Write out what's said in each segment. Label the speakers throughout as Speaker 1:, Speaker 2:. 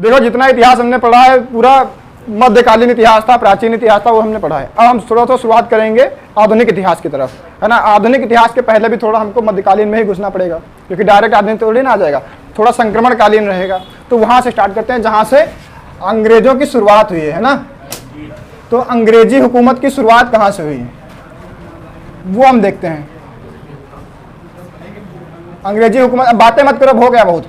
Speaker 1: देखो जितना इतिहास हमने पढ़ा है पूरा मध्यकालीन इतिहास था, प्राचीन इतिहास था, वो हमने पढ़ा है। अब हम थोड़ा सा शुरुआत करेंगे आधुनिक इतिहास की तरफ, है ना। आधुनिक इतिहास के पहले भी थोड़ा हमको मध्यकालीन में ही घुसना पड़ेगा, क्योंकि डायरेक्ट आधुनिक थोड़ी ना आ जाएगा, थोड़ा संक्रमणकालीन रहेगा। तो वहां से स्टार्ट करते हैं जहां से अंग्रेजों की शुरुआत हुई है ना। तो अंग्रेजी हुकूमत की शुरुआत कहां से हुई है वो हम देखते हैं। अंग्रेजी हुकूमत, अब बातें मत करो, हो गया बहुत।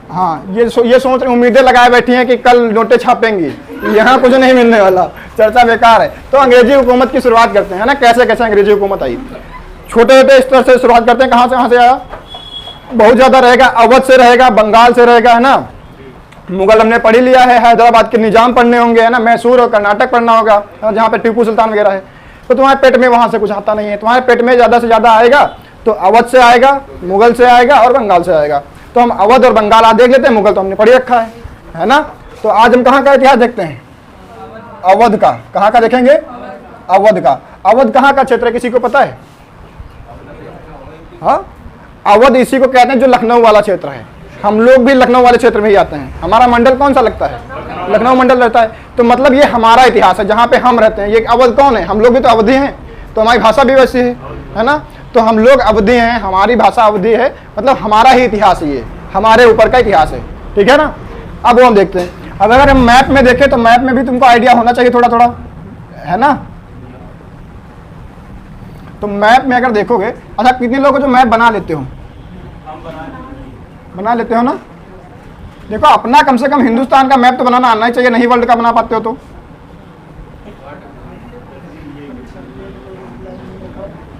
Speaker 1: हाँ, ये सोच रहे, उम्मीदें लगाए बैठी हैं कि कल नोटें छापेंगी, यहाँ कुछ नहीं मिलने वाला, चर्चा बेकार है। तो अंग्रेजी हुकूमत की शुरुआत करते हैं ना, कैसे कैसे अंग्रेजी हुकूमत आई। छोटे छोटे स्तर से शुरुआत करते हैं। कहाँ से आया, बहुत ज्यादा रहेगा, अवध से रहेगा, बंगाल से रहेगा, है ना। मुगल हमने पढ़ी लिया है, हैदराबाद के निजाम पढ़ने होंगे, है ना, मैसूर और कर्नाटक पढ़ना होगा, जहाँ पे टीपू सुल्तान वगैरह है। तो तुम्हारे पेट में वहां से कुछ आता नहीं है, तुम्हारे पेट में ज्यादा से ज्यादा आएगा तो अवध से आएगा, मुगल से आएगा और बंगाल से आएगा। तो हम अवध और बंगाल आज देख लेते हैं, मुगल तो हमने पढ़ी रखा है ना। तो आज हम कहाँ का इतिहास देखते हैं, अवध का। कहाँ का देखेंगे, अवध का। अवध कहाँ का क्षेत्र है, किसी को पता है? हाँ, अवध इसी को कहते हैं जो लखनऊ वाला क्षेत्र है। हम लोग भी लखनऊ वाले क्षेत्र में ही आते हैं। हमारा मंडल कौन सा लगता है, लखनऊ मंडल रहता है। तो मतलब ये हमारा इतिहास है, जहाँ पे हम रहते हैं। ये अवध कौन है, हम लोग भी तो अवधी हैं, तो हमारी भाषा भी वैसी है ना। तो हम लोग अवधी हैं, हमारी भाषा अवधी है, मतलब हमारा ही इतिहास है, ये हमारे ऊपर का इतिहास है, ठीक है ना। अब वो हम देखते हैं। अब अगर हम मैप में देखें तो मैप में भी तुमको आइडिया होना चाहिए थोड़ा थोड़ा, है ना। तो मैप में अगर देखोगे, अच्छा कितने लोग जो मैप बना लेते हो, बना लेते हो ना। देखो अपना कम से कम हिंदुस्तान का मैप तो बनाना आना ही चाहिए, नहीं वर्ल्ड का बना पाते हो तो।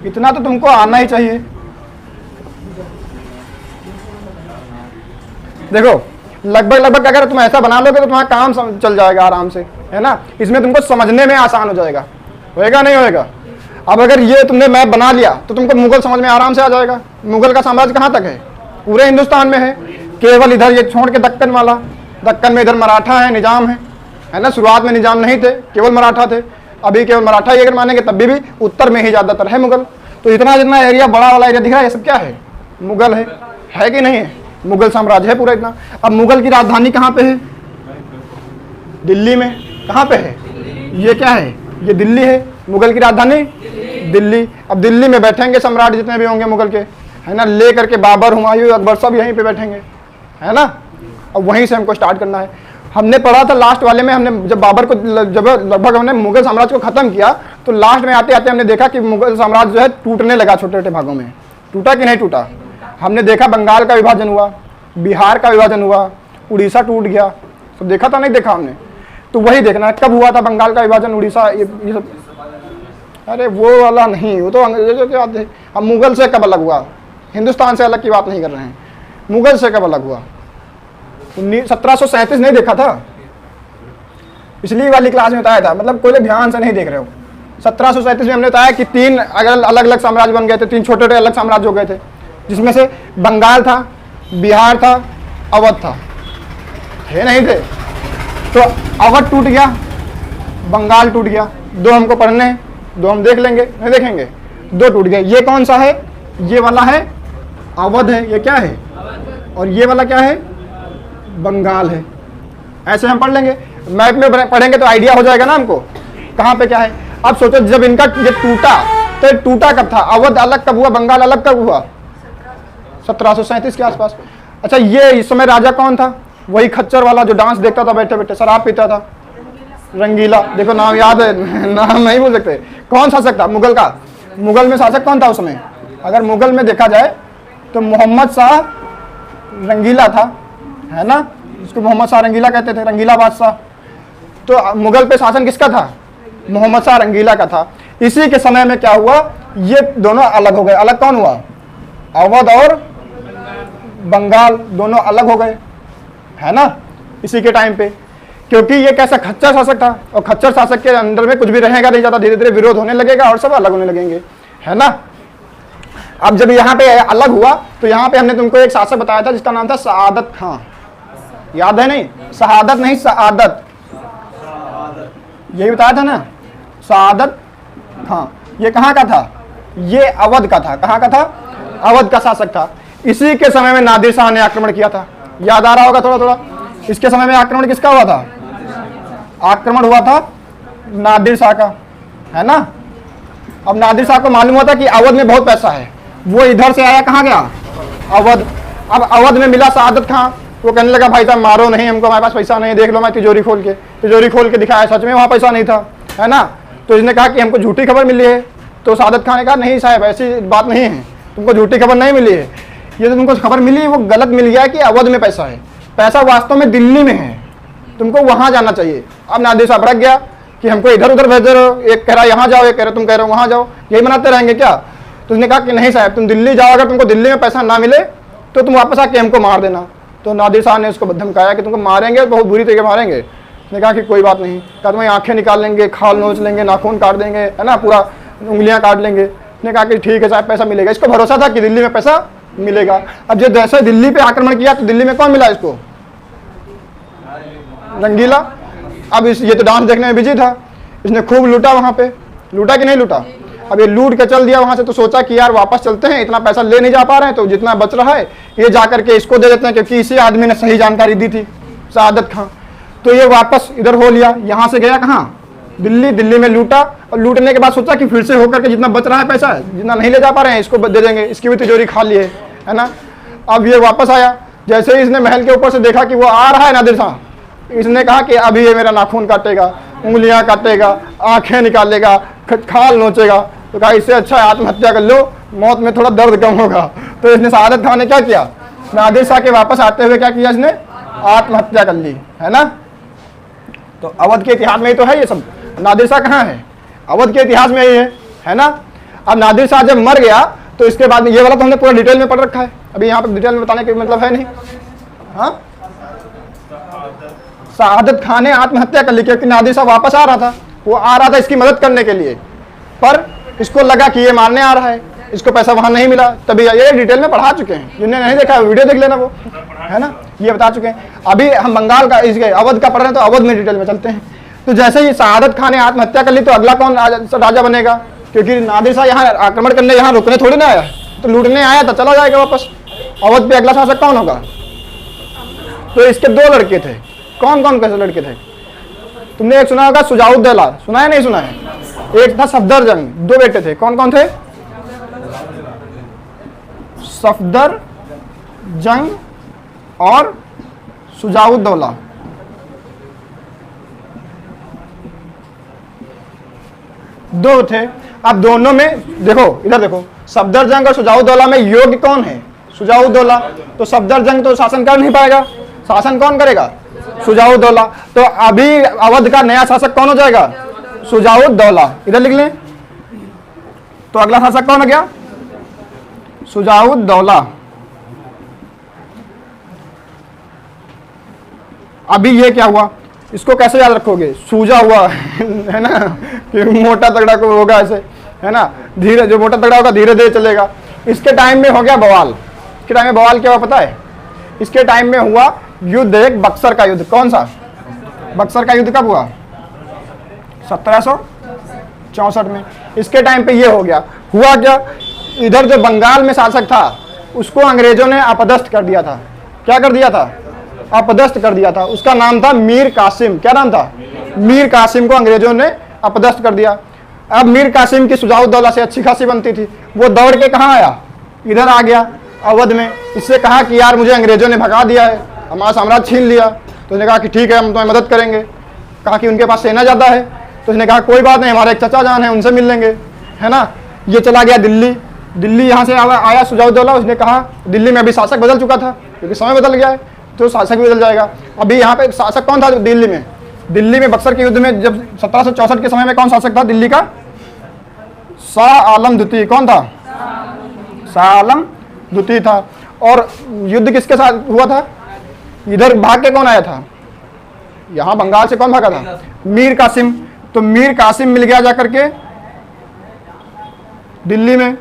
Speaker 1: इतना तो तुमको आना ही चाहिए। देखो लगभग अगर तुम ऐसा बना लोगे तो तुम्हारा काम चल जाएगा आराम से, है ना। इसमें तुमको समझने में आसान हो जाएगा, होएगा नहीं होएगा। अब अगर ये तुमने मैप बना लिया तो तुमको मुगल समझ में आराम से आ जाएगा। मुगल का साम्राज्य कहाँ तक है, पूरे हिंदुस्तान में है, केवल इधर ये छोड़ के दक्कन वाला, दक्कन में इधर मराठा है, निजाम है ना। शुरुआत में निजाम नहीं थे, केवल मराठा थे। अभी केवल मराठा ही अगर मानेंगे तब भी उत्तर में ही ज्यादातर है मुगल। तो इतना जितना एरिया, बड़ा वाला एरिया दिख रहा है, ये सब क्या है, मुगल है कि नहीं है, मुगल साम्राज्य है पूरा इतना। अब मुगल की राजधानी कहाँ पे है, दिल्ली में। कहाँ पे है, ये क्या है, ये दिल्ली है, मुगल की राजधानी दिल्ली। अब दिल्ली में बैठेंगे सम्राट जितने भी होंगे मुगल के, है ना, ले करके बाबर, हुमायूं, अकबर सब यहीं पे बैठेंगे, है ना। अब वहीं से हमको स्टार्ट करना है। हमने पढ़ा था लास्ट वाले में, हमने जब बाबर को, जब लगभग हमने मुगल साम्राज्य को खत्म किया तो लास्ट में आते आते हमने देखा कि मुगल साम्राज्य जो है टूटने लगा, छोटे छोटे भागों में। टूटा कि नहीं टूटा, हमने देखा बंगाल का विभाजन हुआ, बिहार का विभाजन हुआ, उड़ीसा टूट गया, तो देखा था नहीं देखा हमने। तो वही देखना है कब हुआ था बंगाल का विभाजन, उड़ीसा, ये सब। अरे वो वाला नहीं, वो तो अंग्रेजों की बात है। अब मुगल से कब अलग हुआ, हिंदुस्तान से अलग की बात नहीं कर रहे हैं, मुगल से कब अलग हुआ। 1737 नहीं देखा था, पिछली वाली क्लास में बताया था, मतलब कोई ध्यान से नहीं देख रहे हो। 1737 में हमने बताया कि 3 अगर अलग अलग साम्राज्य बन गए थे, 3 छोटे छोटे अलग साम्राज्य हो गए थे, जिसमें से बंगाल था, बिहार था, अवध था, है नहीं थे। तो अवध टूट गया, बंगाल टूट गया। 2 हमको पढ़ने हैं, 2 हम देख लेंगे, नहीं देखेंगे, 2 टूट गए। ये कौन सा है, ये वाला है अवध है, ये क्या है, और ये वाला क्या है, बंगाल है। ऐसे हम पढ़ लेंगे, मैप में पढ़ेंगे तो आइडिया हो जाएगा ना हमको कहाँ पे क्या है। अब सोचो जब इनका ये टूटा तो टूटा कब था, अवध अलग कब हुआ, बंगाल अलग कब हुआ, 1737 के आसपास। अच्छा ये इस समय राजा कौन था, वही खच्चर वाला जो डांस देखता था बैठे बैठे, शराब पीता था, रंगीला। देखो नाम याद है, नाम नहीं बोल सकते। कौन शासक था मुगल का, मुगल में शासक कौन था उस समय, अगर मुगल में देखा जाए तो मोहम्मद शाह रंगीला था, है ना, इसको मोहम्मद शाह रंगीला कहते थे, रंगीला बादशाह। तो मुगल पे शासन किसका था, मोहम्मद शाह रंगीला का था। इसी के समय में क्या हुआ, ये दोनों अलग हो गए। अलग कौन हुआ, अवध और बंगाल दोनों अलग हो गए, है ना, इसी के टाइम पे। क्योंकि ये कैसा खच्चर शासक था, और खच्चर शासक के अंदर में कुछ भी रहेगा नहीं, ज्यादा धीरे धीरे विरोध होने लगेगा और सब अलग होने लगेंगे, है ना। अब जब यहाँ पे अलग हुआ तो यहाँ पे हमने तुमको एक शासक बताया था जिसका नाम था सआदत खां, याद है नहीं, शहादत नहीं सआदत, यही बताया था ना, सआदत खां। ये कहाँ का था, ये अवध का था। कहाँ का था, अवध का शासक था। इसी के समय में नादिर शाह ने आक्रमण किया था, याद आ रहा होगा थोड़ा थोड़ा। इसके समय में आक्रमण किसका हुआ था? आक्रमण हुआ था नादिर शाह का, है ना। अब नादिर शाह को मालूम हुआ था कि अवध में बहुत पैसा है, वो इधर से आया, कहाँ गया? अवध। अब अवध में मिला सआदत खां, वो कहने लगा भाई साहब मारो नहीं हमको, हमारे पास पैसा नहीं, देख लो मैं तिजोरी खोल के दिखाया, सच में वहाँ पैसा नहीं था, है ना। तो इसने कहा कि हमको झूठी खबर मिली है। तो सआदत खां ने कहा नहीं साहब ऐसी बात नहीं है, तुमको झूठी खबर नहीं मिली है, ये तो तुमको खबर मिली वो गलत मिल गया है कि अवध में पैसा है, पैसा वास्तव में दिल्ली में है, तुमको वहाँ जाना चाहिए। अब नादिर शाह भड़क गया कि हमको इधर उधर भेज रहे हो, एक कह रहा यहाँ जाओ, एक कह रहे तुम कह रहे हो वहाँ जाओ, यही बनाते रहेंगे क्या? तो उसने कहा कि नहीं साहब तुम दिल्ली जाओ, अगर तुमको दिल्ली में पैसा ना मिले तो तुम वापस आके हमको मार देना। तो नादिर शाह ने उसको धमकाया कि तुमको मारेंगे, बहुत बुरी तरीके मारेंगे। उसने कहा कि कोई बात नहीं, कहा तुम्हारी आंखें निकाल लेंगे, खाल नोच लेंगे, नाखून काट देंगे, है ना, पूरा उंगलियां काट लेंगे। उसने कहा कि ठीक है साहब पैसा मिलेगा। इसको भरोसा था कि दिल्ली में पैसा मिलेगा। अब जब जैसे दिल्ली पे आक्रमण किया तो दिल्ली में कौन मिला इसको? रंगीला। अब ये तो डांस देखने में बिजी था, इसने खूब लूटा वहां पे, लूटा कि नहीं लूटा? अब ये लूट के चल दिया वहां से, तो सोचा कि यार वापस चलते हैं, इतना पैसा ले नहीं जा पा रहे हैं, तो जितना बच रहा है ये जा करके इसको दे देते हैं, क्योंकि इसी आदमी ने सही जानकारी दी थी, सआदत खां। तो ये वापस इधर हो लिया, यहाँ से गया कहाँ? दिल्ली। दिल्ली में लूटा, और लूटने के बाद सोचा कि फिर से होकर के जितना बच रहा है पैसा, जितना नहीं ले जा पा रहे हैं, इसको दे देंगे, इसकी भी तिजोरी खाली है ना। अब ये वापस आया, जैसे ही इसने महल के ऊपर से देखा कि वो आ रहा है नादिर शाह, इसने कहा कि अभी ये मेरा नाखून काटेगा, उंगलियां काटेगा, आंखें निकालेगा, खाल नोचेगा। तो कहा इससे अच्छा आत्महत्या कर लो, मौत में थोड़ा दर्द कम होगा। तो इसने सआदत खां ने क्या किया? नादिर शाह के वापस आते हुए क्या किया? इसने आत्महत्या कर ली, है ना। तो अवध के इतिहास में ही तो है ये सब। नादिर शाह कहाँ है? अवध के इतिहास में ही है ना। अब नादिर शाह जब मर गया तो इसके बाद ये वाला तो हमने पूरा डिटेल में पढ़ रखा है, अभी यहाँ पर डिटेल में बताने का मतलब है नहीं। हाँ, सआदत खां ने आत्महत्या कर ली क्योंकि नादिर शाह वापस आ रहा था, वो आ रहा था इसकी मदद करने के लिए, पर इसको लगा कि ये मारने आ रहा है, इसको पैसा वहां नहीं मिला, तभी ये डिटेल में पढ़ा चुके हैं, जिन्हें नहीं देखा वीडियो देख लेना, वो है ना, ये बता चुके हैं। अभी हम बंगाल का इसके अवध का पढ़ रहे हैं, तो अवध में डिटेल में चलते हैं। तो जैसे ही सआदत खां ने आत्महत्या कर ली तो अगला कौन राजा बनेगा? क्योंकि नादिर शाह यहाँ आक्रमण करने, यहाँ रुकने थोड़ी ना आया, तो लूटने आया था, चला जाएगा वापस। अवध पे अगला शासक कौन होगा? तो इसके दो लड़के थे। कौन कौन कैसे लड़के थे? तुमने एक सुना होगा शुजाउद्दौला, सुना है नहीं सुना है? एक था सफदरजंग, दो बेटे थे। कौन कौन थे? सफदरजंग और शुजाउद्दौला। दो थे। अब दोनों में देखो, इधर देखो, सफदरजंग और शुजाउद्दौला में योग्य कौन है? शुजाउद्दौला। तो सफदरजंग तो शासन कर नहीं पाएगा, शासन कौन करेगा? शुजाउद्दौला। तो अभी अवध का नया शासक कौन हो जाएगा? शुजाउद्दौला। इधर लिख लें। तो अगला शासक कौन हो गया? शुजाउद्दौला। अभी ये क्या हुआ, इसको कैसे याद रखोगे? सूजा हुआ है ना, कि मोटा तगड़ा को होगा ऐसे, है ना, धीरे, जो मोटा तगड़ा होगा धीरे धीरे चलेगा। इसके टाइम में हो गया बवाल। इसके टाइम में बवाल क्या हुआ पता है? इसके टाइम में हुआ युद्ध, एक बक्सर का युद्ध। कौन सा? बक्सर का युद्ध कब हुआ? 1764 में। इसके टाइम पे ये हो गया। हुआ क्या, इधर जो बंगाल में शासक था उसको अंग्रेजों ने अपदस्थ कर दिया था। क्या कर दिया था? अपदस्थ कर दिया था। उसका नाम था मीर कासिम। क्या नाम था? मीर कासिम को अंग्रेजों ने अपदस्थ कर दिया। अब मीर कासिम की शुजाउद्दौला से अच्छी खासी बनती थी, वो दौड़ के कहाँ आया? इधर आ गया अवध में। इससे कहा कि यार मुझे अंग्रेजों ने भगा दिया है, हमारा साम्राज्य छीन लिया। तो उसने कहा कि ठीक है हम तुम्हें मदद करेंगे। कहा कि उनके पास सेना ज़्यादा है, तो उसने कहा कोई बात नहीं, हमारे एक चचा जान है, उनसे मिल लेंगे, है ना। ये चला गया दिल्ली। दिल्ली यहाँ से आया शुजाउद्दौला। उसने कहा, दिल्ली में अभी शासक बदल चुका था क्योंकि समय बदल गया है, तो शासक भी बदल जाएगा। अभी यहाँ पे शासक कौन था दिल्ली में? दिल्ली में बक्सर के युद्ध में जब 1764 के समय में कौन शासक था दिल्ली का? शाह आलम द्वितीय। कौन था? शाह आलम द्वितीय था। और युद्ध किसके साथ हुआ था? इधर भाग के कौन आया था? यहाँ बंगाल से कौन भागा था? मीर कासिम। तो मीर कासिम मिल गया जाकर के दिल्ली में,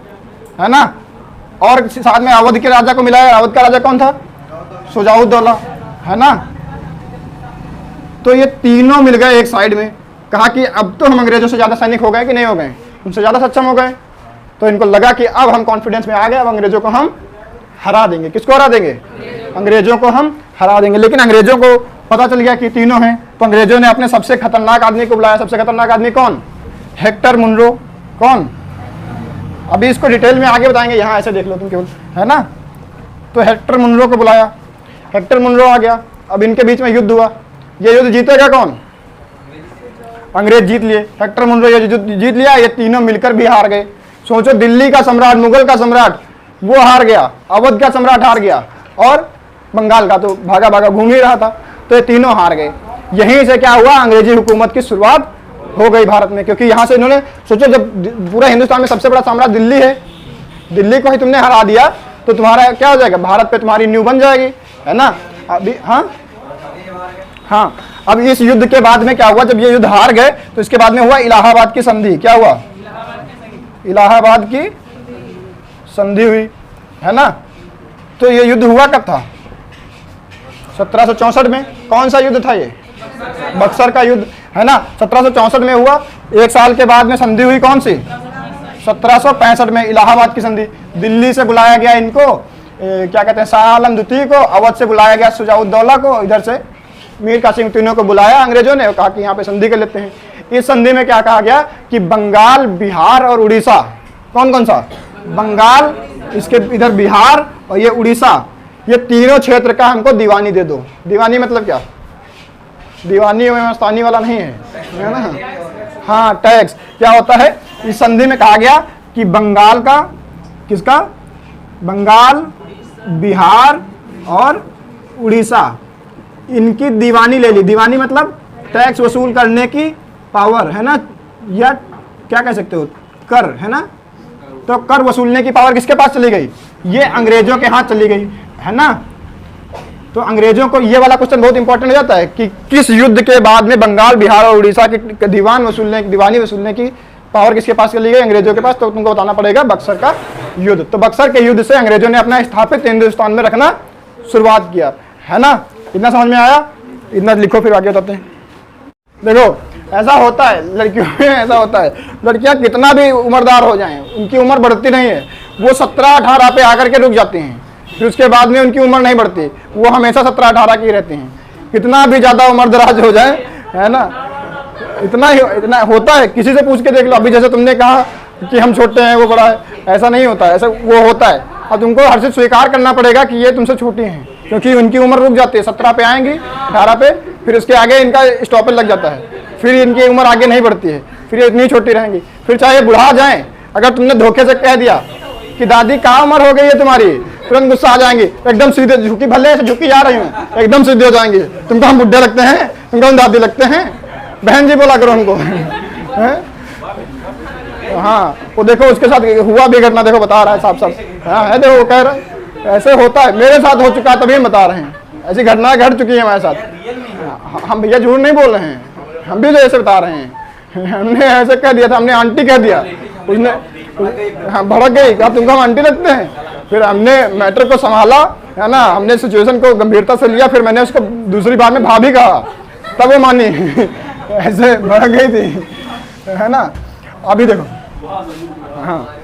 Speaker 1: है ना। और साथ में अवध के राजा को मिला है। अवध का राजा कौन था? शुजाउद्दौला, है ना। तो ये तीनों मिल गए एक साइड में। कहा कि अब तो हम अंग्रेजों से ज्यादा सैनिक हो गए कि नहीं हो गए, उनसे ज्यादा सक्षम हो गए। तो इनको लगा कि अब हम कॉन्फिडेंस में आ गए, अब अंग्रेजों को हम हरा देंगे। किसको हरा देंगे? अंग्रेजों को हम हरा देंगे। लेकिन अंग्रेजों को पता चल गया कि तीनों हैं, तो अंग्रेजों ने अपने सबसे खतरनाक आदमी को बुलाया। सबसे खतरनाक आदमी कौन? Hector Munro. कौन? अभी इसको डिटेल में आगे बताएंगे, यहाँ ऐसे देख लो तुम केवल, है ना। तो हेक्टर मुनरो को बुलाया, हेक्टर मुनरो आ गया। अब इनके बीच में युद्ध हुआ। ये युद्ध जीतेगा कौन? अंग्रेज जीत लिए। हेक्टर मुनरो ये युद्ध जीत लिया, ये तीनों मिलकर भी हार गए। सोचो, दिल्ली का सम्राट, मुगल का सम्राट वो हार गया, अवध का सम्राट हार गया, और बंगाल का तो भागा भागा घूम ही रहा था। तो ये तीनों हार गए। यहीं से क्या हुआ? अंग्रेजी हुकूमत की शुरुआत हो गई भारत में। क्योंकि यहाँ से इन्होंने, सोचो, जब पूरा हिंदुस्तान में सबसे बड़ा साम्राज्य दिल्ली है, दिल्ली को ही तुमने हरा दिया तो तुम्हारा क्या हो जाएगा? भारत पे तुम्हारी नींव बन जाएगी, है ना। अभी हाँ, अब इस युद्ध के बाद में क्या हुआ? जब ये युद्ध हार गए तो इसके बाद में हुआ इलाहाबाद की संधि। क्या हुआ? इलाहाबाद की संधि हुई, है ना। तो ये युद्ध हुआ कब था? 1764 में। कौन सा युद्ध था ये? बक्सर का युद्ध, है ना। 1764 में हुआ। एक साल के बाद में संधि हुई कौन सी? 1765 में इलाहाबाद की संधि। दिल्ली से बुलाया गया इनको, क्या कहते हैं, शाह आलम द्वितीय को। अवध से बुलाया गया शुजाउद्दौला को। इधर से मीर कासिम, तीनों को बुलाया अंग्रेजों ने, कहा कि यहाँ पे संधि कर लेते हैं। इस संधि में क्या कहा गया कि बंगाल, बिहार और उड़ीसा, कौन कौन सा? बंगाल, इसके इधर बिहार और ये उड़ीसा, ये तीनों क्षेत्र का हमको दीवानी दे दो। दीवानी मतलब क्या? दीवानी में मस्तानी वाला नहीं है ना। हाँ, टैक्स। क्या होता है? इस संधि में कहा गया कि बंगाल का, किसका? बंगाल, बिहार और उड़ीसा, इनकी दीवानी ले ली। दीवानी मतलब टैक्स वसूल करने की पावर, है ना, या क्या कह सकते हो, कर, है ना। तो कर वसूलने की पावर किसके पास चली गई? ये अंग्रेजों के हाथ चली गई, है ना। तो अंग्रेजों को ये वाला क्वेश्चन बहुत इंपॉर्टेंट हो जाता है कि किस युद्ध के बाद में बंगाल, बिहार और उड़ीसा की दीवानी वसूलने की पावर किसके पास चली गई? अंग्रेजों के पास। तो तुमको बताना पड़ेगा बक्सर का युद्ध। तो बक्सर के युद्ध से अंग्रेजों ने अपना स्थापित हिंदुस्तान में रखना शुरुआत किया, है ना। इतना समझ में आया? इतना लिखो, फिर आगे बताते हैं। देखो, ऐसा होता है लड़कियों में, ऐसा होता है, लड़कियां कितना भी उम्रदार हो जाएं, उनकी उम्र बढ़ती नहीं है। वो 17-18 पे आकर के रुक जाती हैं, फिर उसके बाद में उनकी उम्र नहीं बढ़ती, वो हमेशा 17-18 की रहती हैं। कितना भी ज़्यादा उम्र दराज हो जाए, है ना, इतना होता है। किसी से पूछ के देख लो। अभी जैसे तुमने कहा कि हम छोटे हैं, वो बड़ा है, ऐसा नहीं होता है, ऐसा वो होता है। अब तुमको हर चीज़ स्वीकार करना पड़ेगा कि ये तुमसे छोटी हैं, क्योंकि उनकी उम्र रुक जाती है। 17 पे आएंगी, 18 पे, फिर उसके आगे इनका स्टॉपेज लग जाता है, फिर इनकी उम्र आगे नहीं बढ़ती है, फिर ये इतनी छोटी रहेंगी। फिर चाहे बुढ़ा जाएं, अगर तुमने धोखे से कह दिया कि दादी क्या उम्र हो गई है तुम्हारी, तुरंत गुस्सा आ जाएंगे, एकदम सीधे, झुकी भले ऐसे झुकी जा रही हूँ, एकदम सीधे हो जाएंगे। तुमको हम बुढ़े लगते हैं, तुमको हम दादी लगते हैं, बहन जी बोला करो हमको। हाँ, वो देखो उसके साथ हुआ भी घटना, देखो बता रहा है साफ साफ। हाँ है, देखो वो कह रहा है ऐसे होता है, मेरे साथ हो चुका है, तभी हम बता रहे हैं। ऐसी घटना घट चुकी है हमारे साथ। हम भैया झूठ नहीं बोल रहे हैं, हम भी तो ऐसे बता रहे हैं। हमने ऐसे कह दिया था, हमने आंटी कह दिया, उसने हाँ भड़क गई, कहा तुमको हम आंटी लगते हैं। फिर हमने मैटर को संभाला, है ना, हमने सिचुएशन को गंभीरता से लिया। फिर मैंने उसको दूसरी बार में भाभी कहा, तब वो मानी। ऐसे भड़क गई थी, है ना। अभी देखो, हाँ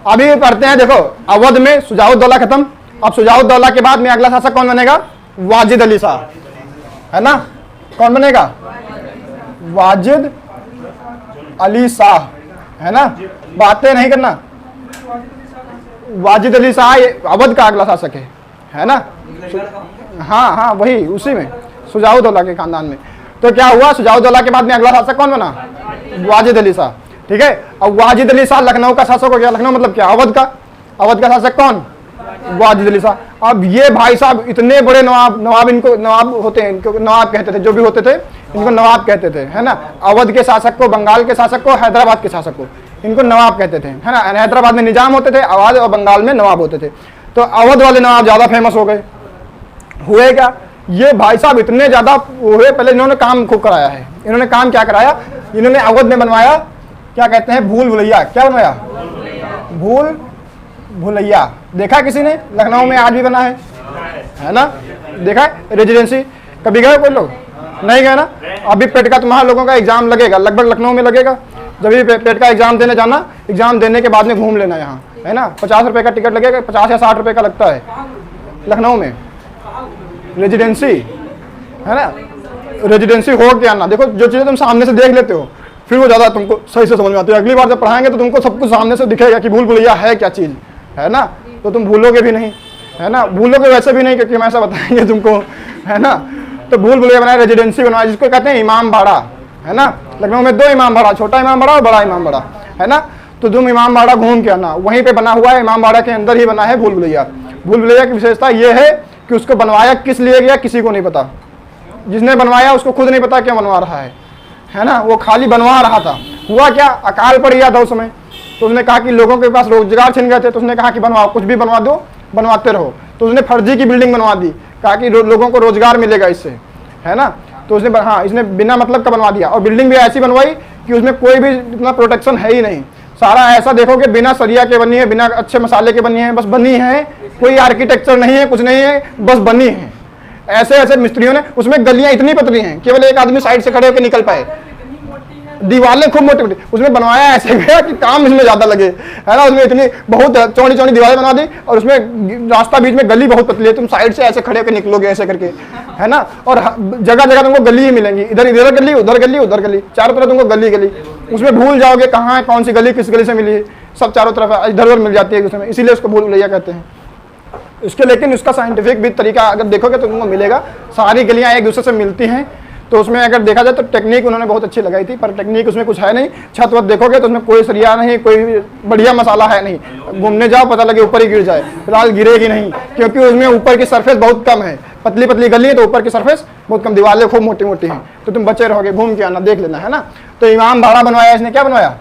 Speaker 1: अभी पढ़ते हैं। देखो, अवध में शुजाउद्दौला खत्म। अब शुजाउद्दौला के बाद में अगला शासक कौन बनेगा? वाजिद अली शाह, है ना। कौन बनेगा? वाजिद अली शाह, है ना। बातें नहीं करना। वाजिद अली शाह अवध का अगला शासक है ना। हाँ हाँ, वही उसी में, शुजाउद्दौला के खानदान में। तो क्या हुआ? शुजाउद्दौला के बाद में अगला शासक कौन बना? वाजिद अली शाह, ठीक है। अब वाजिद अली शाह लखनऊ का शासक हो गया। लखनऊ मतलब क्या? अवध का। अवध का शासक कौन? वाजिद अली शाह। अब ये भाई साहब इतने बड़े नवाब इनको नवाब होते हैं, इनको नवाब कहते थे, जो भी होते थे इनको नवाब कहते थे, है ना। अवध के शासक को, बंगाल के शासक को, हैदराबाद के शासक को, इनको नवाब कहते थे, है ना। हैदराबाद में निजाम होते थे, अवध और बंगाल में नवाब होते थे। तो अवध वाले नवाब ज्यादा फेमस हो गए। हुए क्या? ये भाई साहब इतने ज्यादा हुए, पहले इन्होंने काम खूब कराया है। इन्होंने काम क्या कराया? इन्होंने अवध में बनवाया, क्या कहते हैं, भूल भुलैया। क्या बनवाया? भूल भुलैया। देखा किसी ने? लखनऊ में आज भी बना है ना। देखा है रेजिडेंसी? कभी गए कोई लोग? नहीं गए ना। अभी पेट का तुम्हारा लोगों का एग्जाम लगेगा, लगभग लखनऊ में लगेगा। जब भी पेट का एग्जाम देने जाना, एग्जाम देने के बाद में घूम लेना यहाँ, है ना। 50 रुपये का टिकट लगेगा, 50 या 60 रुपये का लगता है लखनऊ में, रेजिडेंसी, है ना। रेजिडेंसी हो के आना, देखो जो चीज़ें तुम सामने से देख लेते हो फिर वो ज़्यादा तुमको सही से समझ में आती है। अगली बार जब पढ़ाएंगे तो तुमको सब कुछ सामने से दिखेगा कि भूल भुलैया है क्या चीज़, है ना, तो तुम भूलोगे भी नहीं, है ना। भूलोगे वैसे भी नहीं क्योंकि हम ऐसा बताएंगे तुमको, है ना। तो भूल भुलैया बनाए, रेजिडेंसी बनवाया, जिसको कहते हैं इमाम बाड़ा, है ना। लखनऊ में 2 इमाम बाड़ा, छोटा इमाम बाड़ा और बड़ा इमाम बाड़ा, है ना। तो तुम इमाम बाड़ा घूम के आना, वहीं पे बना हुआ है, इमाम बाड़ा के अंदर ही बना है भूल भुलैया। भूल भुलैया की विशेषता ये है कि उसको बनवाया किस लिए गया किसी को नहीं पता, जिसने बनवाया उसको खुद नहीं पता क्यों बनवा रहा है ना। वो खाली बनवा रहा था। हुआ क्या, अकाल पड़ गया था उस समय, तो उसने कहा कि लोगों के पास रोजगार छिन गए थे, तो उसने कहा कि बनवाओ, कुछ भी बनवा दो, बनवाते रहो। तो उसने फर्जी की बिल्डिंग बनवा दी, कहा कि लोगों को रोजगार मिलेगा इससे, है ना। तो उसने हाँ, इसने बिना मतलब का बनवा दिया, और बिल्डिंग भी ऐसी बनवाई कि उसमें कोई भी इतना प्रोटेक्शन है ही नहीं। सारा ऐसा देखो कि बिना सरिया के बनी है, बिना अच्छे मसाले के बनी है, बस बनी है, कोई आर्किटेक्चर नहीं है, कुछ नहीं है, बस बनी है। ऐसे ऐसे मिस्त्रियों ने, उसमें गलियां इतनी पतली हैं केवल एक आदमी साइड से खड़े होकर निकल पाए, दीवारें खूब मोटी मोटी, उसमें बनवाया ऐसे गया कि काम इसमें ज्यादा लगे, है ना। उसमें इतनी बहुत चौड़ी चौड़ी दीवारें बना दी, और उसमें रास्ता बीच में गली बहुत पतली है, तुम साइड से ऐसे खड़े होकर निकलोगे ऐसे करके, है ना। और जगह जगह तुमको गली ही मिलेंगी, इधर इधर गली, उधर गली, उधर गली, चारों तरफ तुमको गली गली, उसमें भूल जाओगे कहाँ है, कौन सी गली किस गली से मिली है, सब चारों तरफ इधर उधर मिल जाती है उसमें, इसीलिए उसको भूल भुलैया कहते हैं इसके। लेकिन उसका साइंटिफिक भी तरीका अगर देखोगे तो तुमको मिलेगा, सारी गलियां एक दूसरे से मिलती हैं, तो उसमें अगर देखा जाए तो टेक्निक उन्होंने बहुत अच्छी लगाई थी, पर टेक्निक उसमें कुछ है नहीं। छत वत देखोगे तो उसमें कोई सरिया नहीं, कोई बढ़िया मसाला है नहीं, घूमने जाओ पता लगे ऊपर ही गिर जाए, फिलहाल गिरेगी नहीं क्योंकि उसमें ऊपर की सरफेस बहुत कम है, पतली पतली गली है तो ऊपर की सरफेस बहुत कम, दीवारें खूब मोटी मोटी हैं, तो तुम बचे रहोगे, घूम के आना, देख लेना, है ना। तो इमाम बाड़ा बनवाया इसने, क्या बनवाया,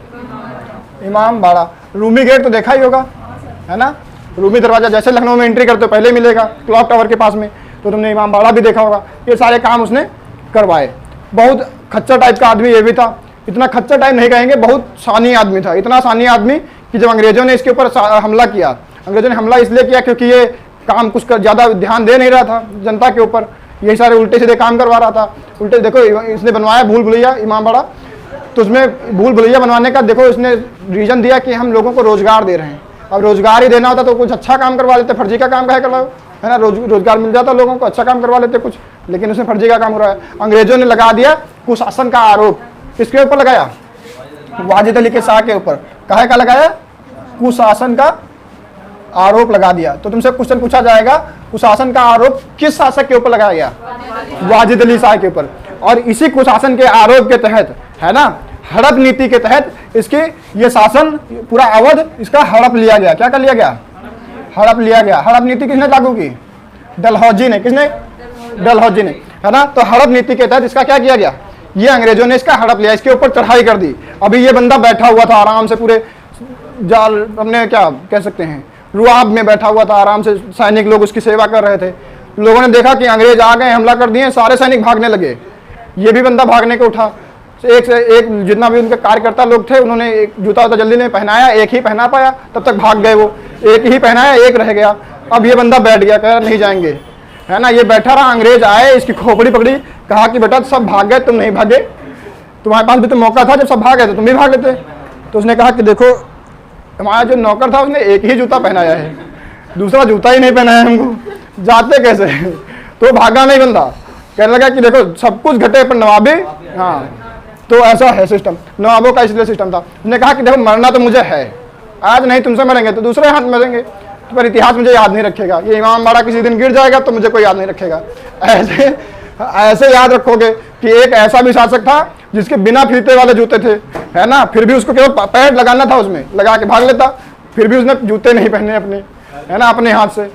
Speaker 1: इमाम बाड़ा। रूमी गेट तो देखा ही होगा, है ना। रूमी दरवाजा जैसे लखनऊ में एंट्री करते हो पहले मिलेगा क्लॉक टावर के पास में, तो तुमने इमाम बाड़ा भी देखा होगा। ये सारे काम उसने करवाए। बहुत खच्चर टाइप का आदमी ये भी था, इतना खच्चर टाइप नहीं कहेंगे, बहुत सानी आदमी था, इतना सानी आदमी कि जब अंग्रेजों ने इसके ऊपर हमला किया, अंग्रेजों ने हमला इसलिए किया क्योंकि ये काम कुछ ज़्यादा ध्यान दे नहीं रहा था जनता के ऊपर, यही सारे उल्टे सीधे काम करवा रहा था। उल्टे देखो इसने बनवाया भूल भुलैया इमाम बाड़ा, तो उसमें भूल भुलैया बनवाने का देखो इसने रीज़न दिया कि हम लोगों को रोजगार दे रहे हैं। अब रोजगार ही देना होता तो कुछ अच्छा काम करवा लेते, फर्जी का काम काहे करवाओ, है ना। रोजगार मिल जाता लोगों को, अच्छा काम करवा लेते कुछ, लेकिन उसने फर्जी का काम करवाया। अंग्रेजों ने लगा दिया कुशासन का आरोप, किसके ऊपर लगाया, वाजिद अली के शाह के ऊपर। काहे का लगाया, कुशासन का आरोप लगा दिया। तो तुमसे क्वेश्चन पूछा जाएगा कुशासन का आरोप किस शासक के ऊपर लगाया गया, वाजिद अली शाह के ऊपर। और इसी कुशासन के आरोप के तहत, है ना, हड़प नीति के तहत इसके ये शासन पूरा अवध इसका हड़प लिया गया। क्या कर लिया गया, हड़प लिया गया। हड़प नीति किसने लागू की, डलहौजी ने, किसने, डलहौजी ने, है ना। तो हड़प नीति के तहत इसका क्या किया गया, ये अंग्रेजों ने इसका हड़प लिया, इसके ऊपर चढ़ाई कर दी। अभी ये बंदा बैठा हुआ था आराम से, पूरे जाल अपने क्या कह सकते हैं रुआब में बैठा हुआ था आराम से, सैनिक लोग उसकी सेवा कर रहे थे। लोगों ने देखा कि अंग्रेज आ गए, हमला कर दिए, सारे सैनिक भागने लगे, ये भी बंदा भागने को उठा। एक से एक जितना भी उनके कार्यकर्ता लोग थे उन्होंने एक जूता उता जल्दी नहीं पहनाया, एक ही पहना पाया, तब तक भाग गए वो, एक ही पहनाया, एक रह गया। अब ये बंदा बैठ गया, कह नहीं जाएंगे, है ना। ये बैठा रहा, अंग्रेज आए, इसकी खोपड़ी पकड़ी, कहा कि बेटा सब भाग गए, तुम नहीं भागे, तुम्हारे पास भी तो मौका था, जब सब भाग गए तो तुम भी भाग लेते। तो उसने कहा कि देखो हमारा जो नौकर था उसने एक ही जूता पहनाया है, दूसरा जूता ही नहीं पहनाया हमको, जाते कैसे। तो भागा नहीं बंदा, कहने लगा कि देखो सब कुछ घटे पर नवाबी, हाँ तो ऐसा है सिस्टम, नवाबों का इसलिए सिस्टम था। उसने कहा कि देखो मरना तो मुझे है, आज नहीं तुमसे मरेंगे तो दूसरे हाथ मरेंगे, पर इतिहास मुझे याद नहीं रखेगा, ये इमाम बाड़ा किसी दिन गिर जाएगा तो मुझे कोई याद नहीं रखेगा। ऐसे ऐसे याद रखोगे कि एक ऐसा भी शासक था जिसके बिना फीते वाले जूते थे, है ना, फिर भी उसको केवल पैर लगाना था, उसमें लगा के भाग लेता, फिर भी उसने जूते नहीं पहने अपने, है ना, अपने हाथ से।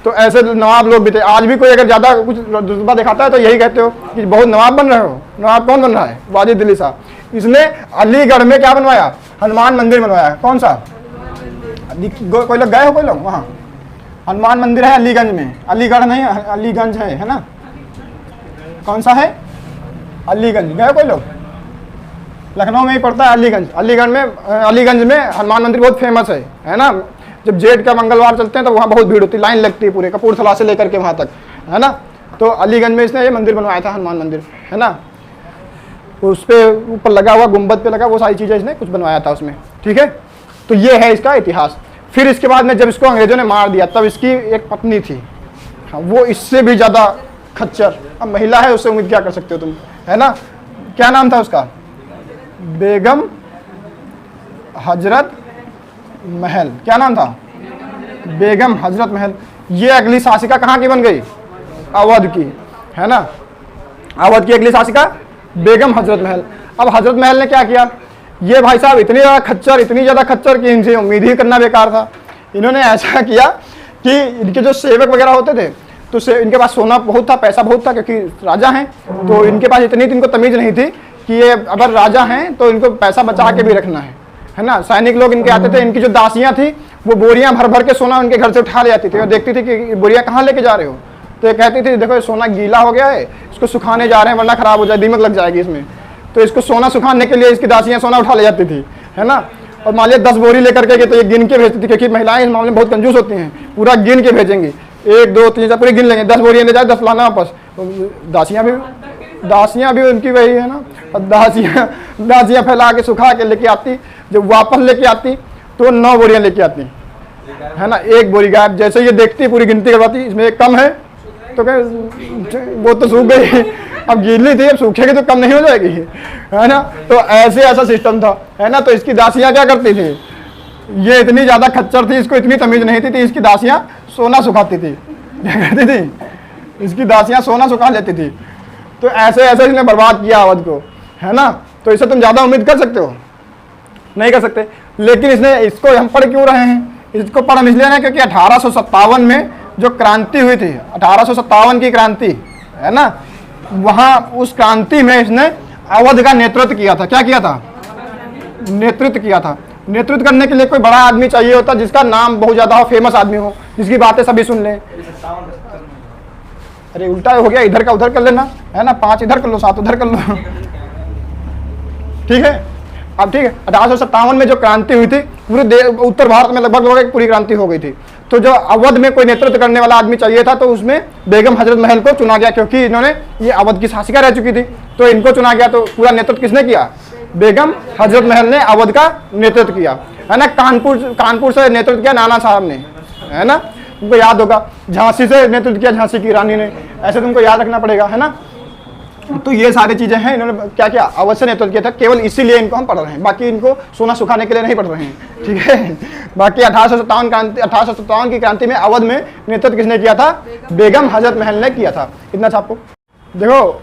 Speaker 1: तो ऐसे नवाब लोग भी थे। आज भी कोई अगर ज़्यादा कुछ रुतबा दिखाता है तो यही कहते हो कि बहुत नवाब बन रहे हो। नवाब कौन बन रहा है, वाजिद अली साहब। इसने अलीगढ़ में क्या बनवाया, हनुमान मंदिर बनवाया। कौन सा, कोई लोग गए हो, कोई लोग वहाँ हनुमान मंदिर है अलीगंज में, अलीगढ़ नहीं अलीगंज है ना, कौन सा है, अलीगंज। गए कोई लोग, लखनऊ में ही पड़ता है अलीगंज। अलीगंज में हनुमान मंदिर बहुत फेमस है ना। जब जेठ का मंगलवार चलते हैं तो वहाँ बहुत भीड़ होती है, लाइन लगती है पूरे कपूरथला से लेकर के वहाँ तक, है ना। तो अलीगंज में इसने ये मंदिर बनवाया था, हनुमान मंदिर, है ना। उस पर ऊपर लगा हुआ गुम्बद पे लगा, वो सारी चीज़ें इसने कुछ बनवाया था उसमें, ठीक है। तो ये है इसका इतिहास। फिर इसके बाद में जब इसको अंग्रेजों ने मार दिया तब इसकी एक पत्नी थी, हाँ, वो इससे भी ज़्यादा खच्चर। अब महिला है, उससे उम्मीद क्या कर सकते हो तुम, है ना। क्या नाम था उसका? बेगम हजरत महल। क्या नाम था? बेगम हजरत महल। ये अगली शासिका कहाँ की बन गई? अवध की, है ना। अवध की अगली शासिका बेगम हजरत महल। अब हजरत महल ने क्या किया? ये भाई साहब इतनी ज़्यादा खच्चर कि इनसे उम्मीद ही करना बेकार था। इन्होंने ऐसा किया कि इनके जो सेवक वगैरह होते थे तो इनके पास सोना बहुत था, पैसा बहुत था, क्योंकि राजा हैं, तो इनके पास इतनी इनको तमीज़ नहीं थी कि ये अगर राजा हैं तो इनको पैसा बचा के भी रखना है ना। सैनिक लोग इनके आते थे, इनकी जो दासियाँ थी वो बोरियां भर भर के सोना उनके घर से उठा ले जाती थी और देखती थी कि बोरियां कहाँ लेके जा रहे हो, तो ये कहती थी देखो ये सोना गीला हो गया है, इसको सुखाने जा रहे हैं वरना खराब हो जाए, दीमक लग जाएगी इसमें। तो इसको सोना सुखाने के लिए इसकी दासियां सोना उठा ले जाती थी, है ना। और मान लिया 10 बोरी लेकर के तो ये गिन के भेजती थी, क्योंकि महिलाएं इस मामले में बहुत कंजूस होती हैं, पूरा गिन के भेजेंगी, 1 2 3 4 पूरी गिन लेंगे, 10 बोरियां ले जाए 10 लाना वापस। दासियां भी उनकी वही है ना, और दासियां फैला के सुखा के लेके आती, जब वापस लेके आती तो 9 बोरियां लेके आती, है ना। 1 बोरी गायब। जैसे ये देखती पूरी गिनती करवाती, इसमें एक कम है तो कहे वो तो सूख गई, अब गीली थी अब सूखेगी तो कम नहीं हो जाएगी, है ना। तो ऐसा सिस्टम था, है ना। तो इसकी दासियां क्या करती थी? ये इतनी ज़्यादा खच्चर थी, इसको इतनी तमीज़ नहीं थी, इसकी दासियां सोना सुखाती थी। क्या करती थी? इसकी दासियां सोना सुखा लेती थी। तो ऐसे इसने बर्बाद किया अवध को, है ना। तो इससे तुम ज़्यादा उम्मीद कर सकते हो? नहीं कर सकते। लेकिन इसको हम पढ़ क्यों रहे हैं? इसको पढ़ हम इसलिए ना क्योंकि 1857 में जो क्रांति हुई थी, 1857 की क्रांति, है ना, वहाँ उस क्रांति में इसने अवध का नेतृत्व किया था। क्या किया था? नेतृत्व किया था। नेतृत्व करने के लिए कोई बड़ा आदमी चाहिए होता, जिसका नाम बहुत ज़्यादा हो, फेमस आदमी हो, जिसकी बातें सभी सुन लें। अरे उल्टा हो गया, इधर का उधर कर लेना, है ना। 5 इधर कर लो, 7 उधर कर लो, ठीक है। अब ठीक है, 1857 में जो क्रांति हुई थी पूरे उत्तर भारत में लगभग पूरी क्रांति हो गई थी। तो जो अवध में कोई नेतृत्व करने वाला आदमी चाहिए था, तो उसमें बेगम हजरत महल को चुना गया, क्योंकि इन्होंने ये अवध की शासिका रह चुकी थी, तो इनको चुना गया। तो पूरा नेतृत्व किसने किया? बेगम हजरत महल ने अवध का नेतृत्व किया, है ना। कानपुर से नेतृत्व किया नाना साहब ने, है ना, तुमको याद होगा। झांसी से नेतृत्व किया झांसी की रानी ने, ऐसे तुमको याद रखना पड़ेगा, है ना। तो ये सारी चीजें हैं, इन्होंने क्या क्या अवध से नेतृत्व किया था, केवल इसीलिए इनको हम पढ़ रहे हैं, बाकी इनको सोना सुखाने के लिए नहीं पढ़ रहे हैं, ठीक है। बाकी 1857 की क्रांति में अवध में नेतृत्व किसने किया था? बेगम हजरत महल ने किया था। इतना था आपको। देखो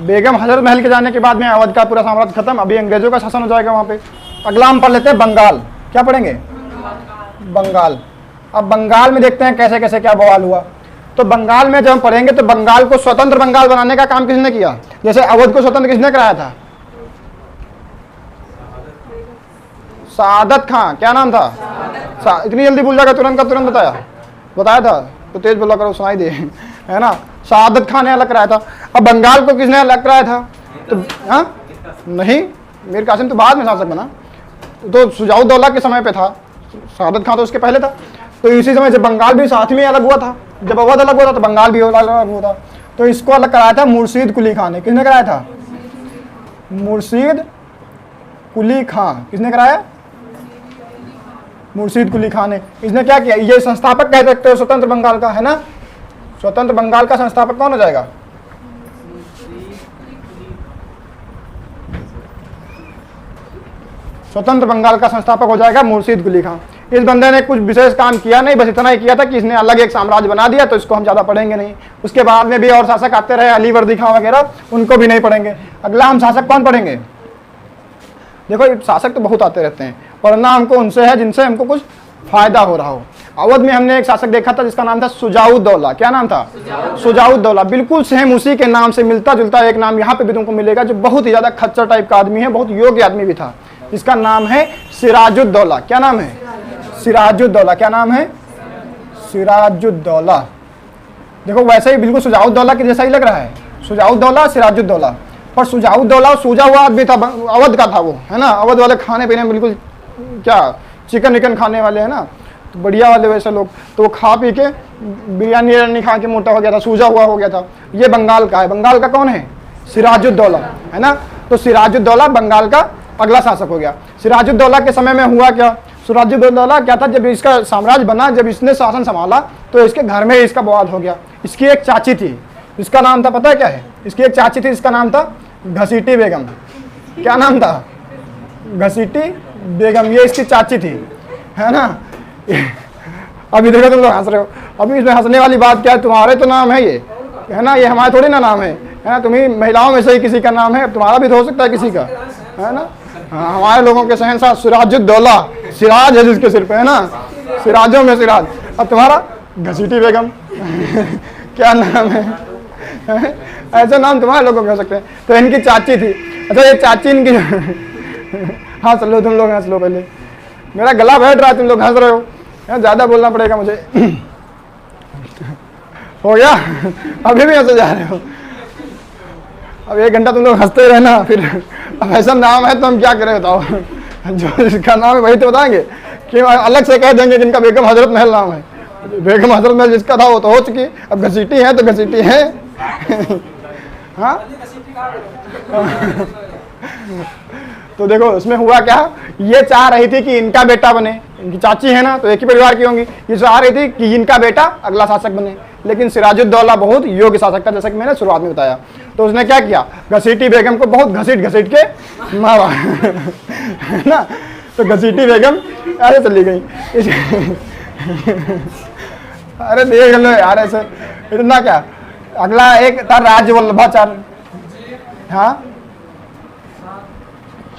Speaker 1: बेगम हजरत महल के जाने के बाद में अवध का पूरा साम्राज्य खत्म, अभी अंग्रेजों का शासन हो जाएगा वहाँ पे। अगला हम पढ़ लेते हैं बंगाल। क्या पढ़ेंगे? बंगाल। अब बंगाल में देखते हैं कैसे कैसे क्या बवाल हुआ। तो बंगाल में जब हम पढ़ेंगे तो बंगाल को स्वतंत्र बंगाल बनाने का काम किसने किया? जैसे अवध को स्वतंत्र किसने कराया था? सादत खां। क्या नाम था? इतनी जल्दी भूल जाएगा, तुरंत का तुरंत बताया था, तो तेज बोला करो सुनाई दे, है ना। सादत खां ने अलग कराया था। अब बंगाल को किसने अलग कराया था? तो हाँ नहीं, मीर कासिम तो बाद में शासक बना, तो शुजाउद्दौला के समय पे था, सादत खां तो उसके पहले था। तो इसी समय जब बंगाल भी साथ में अलग हुआ था, जब अवध अलग हुआ था तो बंगाल भी अलग हुआ था। तो इसको अलग कराया था मुर्शीद कुली खां ने। किसने कराया था? मुर्शीद कुली खां। किसने कराया? मुर्शीद कुली खां ने। इसने क्या किया? ये संस्थापक कह सकते हो स्वतंत्र बंगाल का, है ना। स्वतंत्र बंगाल का संस्थापक कौन हो जाएगा? स्वतंत्र बंगाल का संस्थापक हो जाएगा मुर्शीद कुली खां। इस बंदे ने कुछ विशेष काम किया नहीं, बस इतना ही किया था कि इसने अलग एक साम्राज्य बना दिया, तो इसको हम ज़्यादा पढ़ेंगे नहीं। उसके बाद में भी और शासक आते रहे, अली वर्दी खां वगैरह, उनको भी नहीं पढ़ेंगे। अगला हम शासक कौन पढ़ेंगे? देखो शासक तो बहुत आते रहते हैं, पढ़ना हमको उनसे है जिनसे हमको कुछ फायदा हो रहा हो। अवध में हमने एक शासक देखा था जिसका नाम था शुजाउद्दौला। क्या नाम था? शुजाउद्दौला। बिल्कुल सेम उसी के नाम से मिलता जुलता एक नाम यहाँ पे भी तुमको मिलेगा, जो बहुत ही ज़्यादा खच्चर टाइप का आदमी है, बहुत योग्य आदमी भी था, जिसका नाम है सिराजुद्दौला। क्या नाम है? सिराजुद्दौला। क्या नाम है? सिराजुद्दौला। देखो वैसे ही बिल्कुल शुजाउद्दौला के जैसा ही लग रहा है, शुजाउद्दौला सिराजुद्दौला, पर शुजाउद्दौला सूझा हुआ आदमी था, अवध का था वो, है ना। अवध वाले खाने पीने में बिल्कुल क्या चिकन विकन खाने वाले, है ना, तो बढ़िया वाले वैसे लोग, तो वो खा पी के बिरयानी खा के मोटा हो गया था, सूझा हुआ हो गया था। ये बंगाल का है। बंगाल का कौन है? सिराजुद्दौला, है ना। तो सिराजुद्दौला बंगाल का अगला शासक हो गया। सिराजुद्दौला के समय में हुआ क्या? सिराजुद्दौला क्या था, जब इसका साम्राज्य बना, जब इसने शासन संभाला तो इसके घर में इसका बवाल हो गया। इसकी एक चाची थी, इसका नाम था, पता है क्या है, इसकी एक चाची थी, इसका नाम था घसीटी बेगम। क्या नाम था? घसीटी बेगम, ये इसकी चाची थी, है ना। अभी देखो तुम लोग हंस रहे हो, अभी इसमें हंसने वाली बात क्या है, तुम्हारे तो नाम है ये, है ना, ये हमारे थोड़ी ना नाम है ना, तुम्ही महिलाओं में से ही किसी का नाम है, तुम्हारा भी तो हो सकता है किसी का, है ना। हाँ, हमारे लोगों के शहंशाह सिराजुद्दौला, सिराज है जिसके सिर पे, है ना, सिराजों में सिराज। अब तुम्हारा घसीटी बेगम क्या नाम है, ऐसे नाम तुम्हारे लोगों के हो सकते हैं। तो इनकी चाची थी। अच्छा, ये चाची इनकी हाँ चलो तुम लोग हंस लो, पहले मेरा गला बैठ रहा है, तुम लोग हंस रहे हो, ज़्यादा बोलना पड़ेगा मुझे। हो गया, अभी भी हंसे जा रहे हो। अब 1 घंटा तुम लोग हंसते रहना, फिर अब ऐसा नाम है तो हम क्या करें बताओ। जो जिसका नाम है वही तो बताएंगे, कि अलग से कह देंगे जिनका बेगम हजरत महल नाम है। बेगम हजरत महल जिसका था वो तो हो चुकी, अब घसीटी है तो घसीटी है। हाँ तो देखो उसमें हुआ क्या, ये चाह रही थी कि इनका बेटा बने, इनकी चाची है ना तो एक ही परिवार की होंगी, ये चाह रही थी कि इनका बेटा अगला शासक बने। लेकिन सिराजुद्दौला बहुत योग्य शासक था, जैसा कि मैंने शुरुआत में बताया। तो उसने क्या किया, घसीटी बेगम को बहुत घसीट घसीट के मारा, है ना। तो घसीटी बेगम ऐसे चली गई। अरे देख लो यार, ऐसे इतना क्या। अगला एक था राजवल्लभाचार्य। हाँ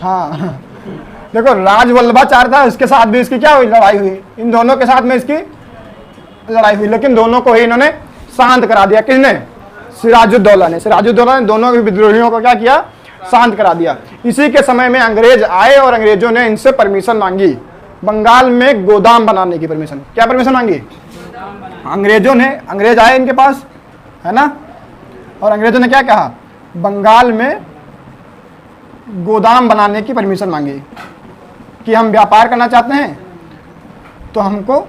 Speaker 1: हाँ, देखो राजवल्लभाचार्य था, इसके साथ भी इसकी क्या हुई, लड़ाई हुई। इन दोनों के साथ में इसकी लड़ाई हुई, लेकिन दोनों को ही इन्होंने शांत करा दिया। किसने? सिराजुद्दौला ने। सिराजुद्दौला ने दोनों विद्रोहियों को क्या किया, शांत करा दिया। इसी के समय में अंग्रेज आए और अंग्रेजों ने इनसे परमिशन मांगी, बंगाल में गोदाम बनाने की परमिशन। क्या परमिशन मांगी? अंग्रेजों ने, अंग्रेज आए इनके पास, है ना, और अंग्रेजों ने क्या कहा, बंगाल में गोदाम बनाने की परमिशन मांगी कि हम व्यापार करना चाहते हैं तो हमको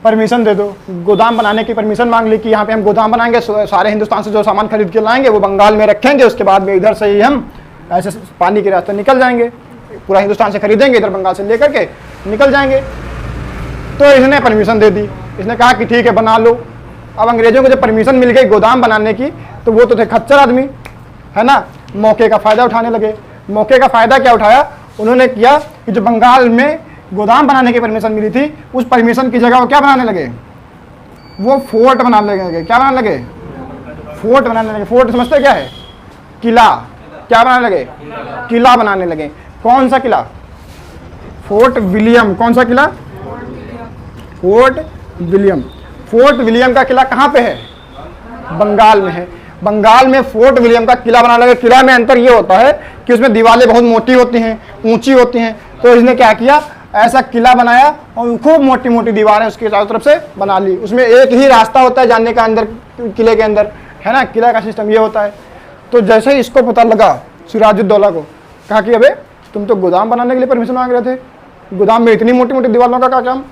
Speaker 1: परमिशन दे दो। गोदाम बनाने की परमिशन मांग ली कि यहाँ पे हम गोदाम बनाएंगे, सारे हिंदुस्तान से जो सामान खरीद के लाएंगे वो बंगाल में रखेंगे, उसके बाद में इधर से ही हम ऐसे पानी के रास्ते निकल जाएंगे, पूरा हिंदुस्तान से खरीदेंगे, इधर बंगाल से लेकर के निकल जाएंगे। तो इसने परमिशन दे दी, इसने कहा कि ठीक है बना लो। अब अंग्रेजों को जब परमिशन मिल गई गोदाम बनाने की, तो वो तो थे खच्चर आदमी, है ना, मौके का फ़ायदा उठाने लगे। मौके का फ़ायदा क्या उठाया उन्होंने, किया कि जो बंगाल में गोदाम बनाने की परमिशन मिली थी, उस परमिशन की जगह वो क्या बनाने लगे, वो फोर्ट बनाने लगे। क्या बनाने लगे? फोर्ट बनाने लगे। फोर्ट समझते क्या है? किला। क्या बनाने लगे? किला बनाने लगे। कौन सा किला? Fort William. कौन सा किला? Fort William. फोर्ट विलियम का किला कहाँ पे है? बंगाल में है। बंगाल में फोर्ट विलियम का किला बनाने लगे। किला में अंतर ये होता है कि उसमें दीवारें बहुत मोटी होती हैं, ऊंची होती हैं। तो इसने क्या किया, ऐसा किला बनाया और खूब मोटी मोटी दीवारें उसके चारों तरफ से बना ली। उसमें एक ही रास्ता होता है जाने का अंदर, किले के अंदर, है ना, किला का सिस्टम ये होता है। तो जैसे ही इसको पता लगा सिराजुद्दौला को, कहा कि अबे तुम तो गोदाम बनाने के लिए परमिशन मांग रहे थे, गोदाम में इतनी मोटी मोटी दीवारों का क्या काम,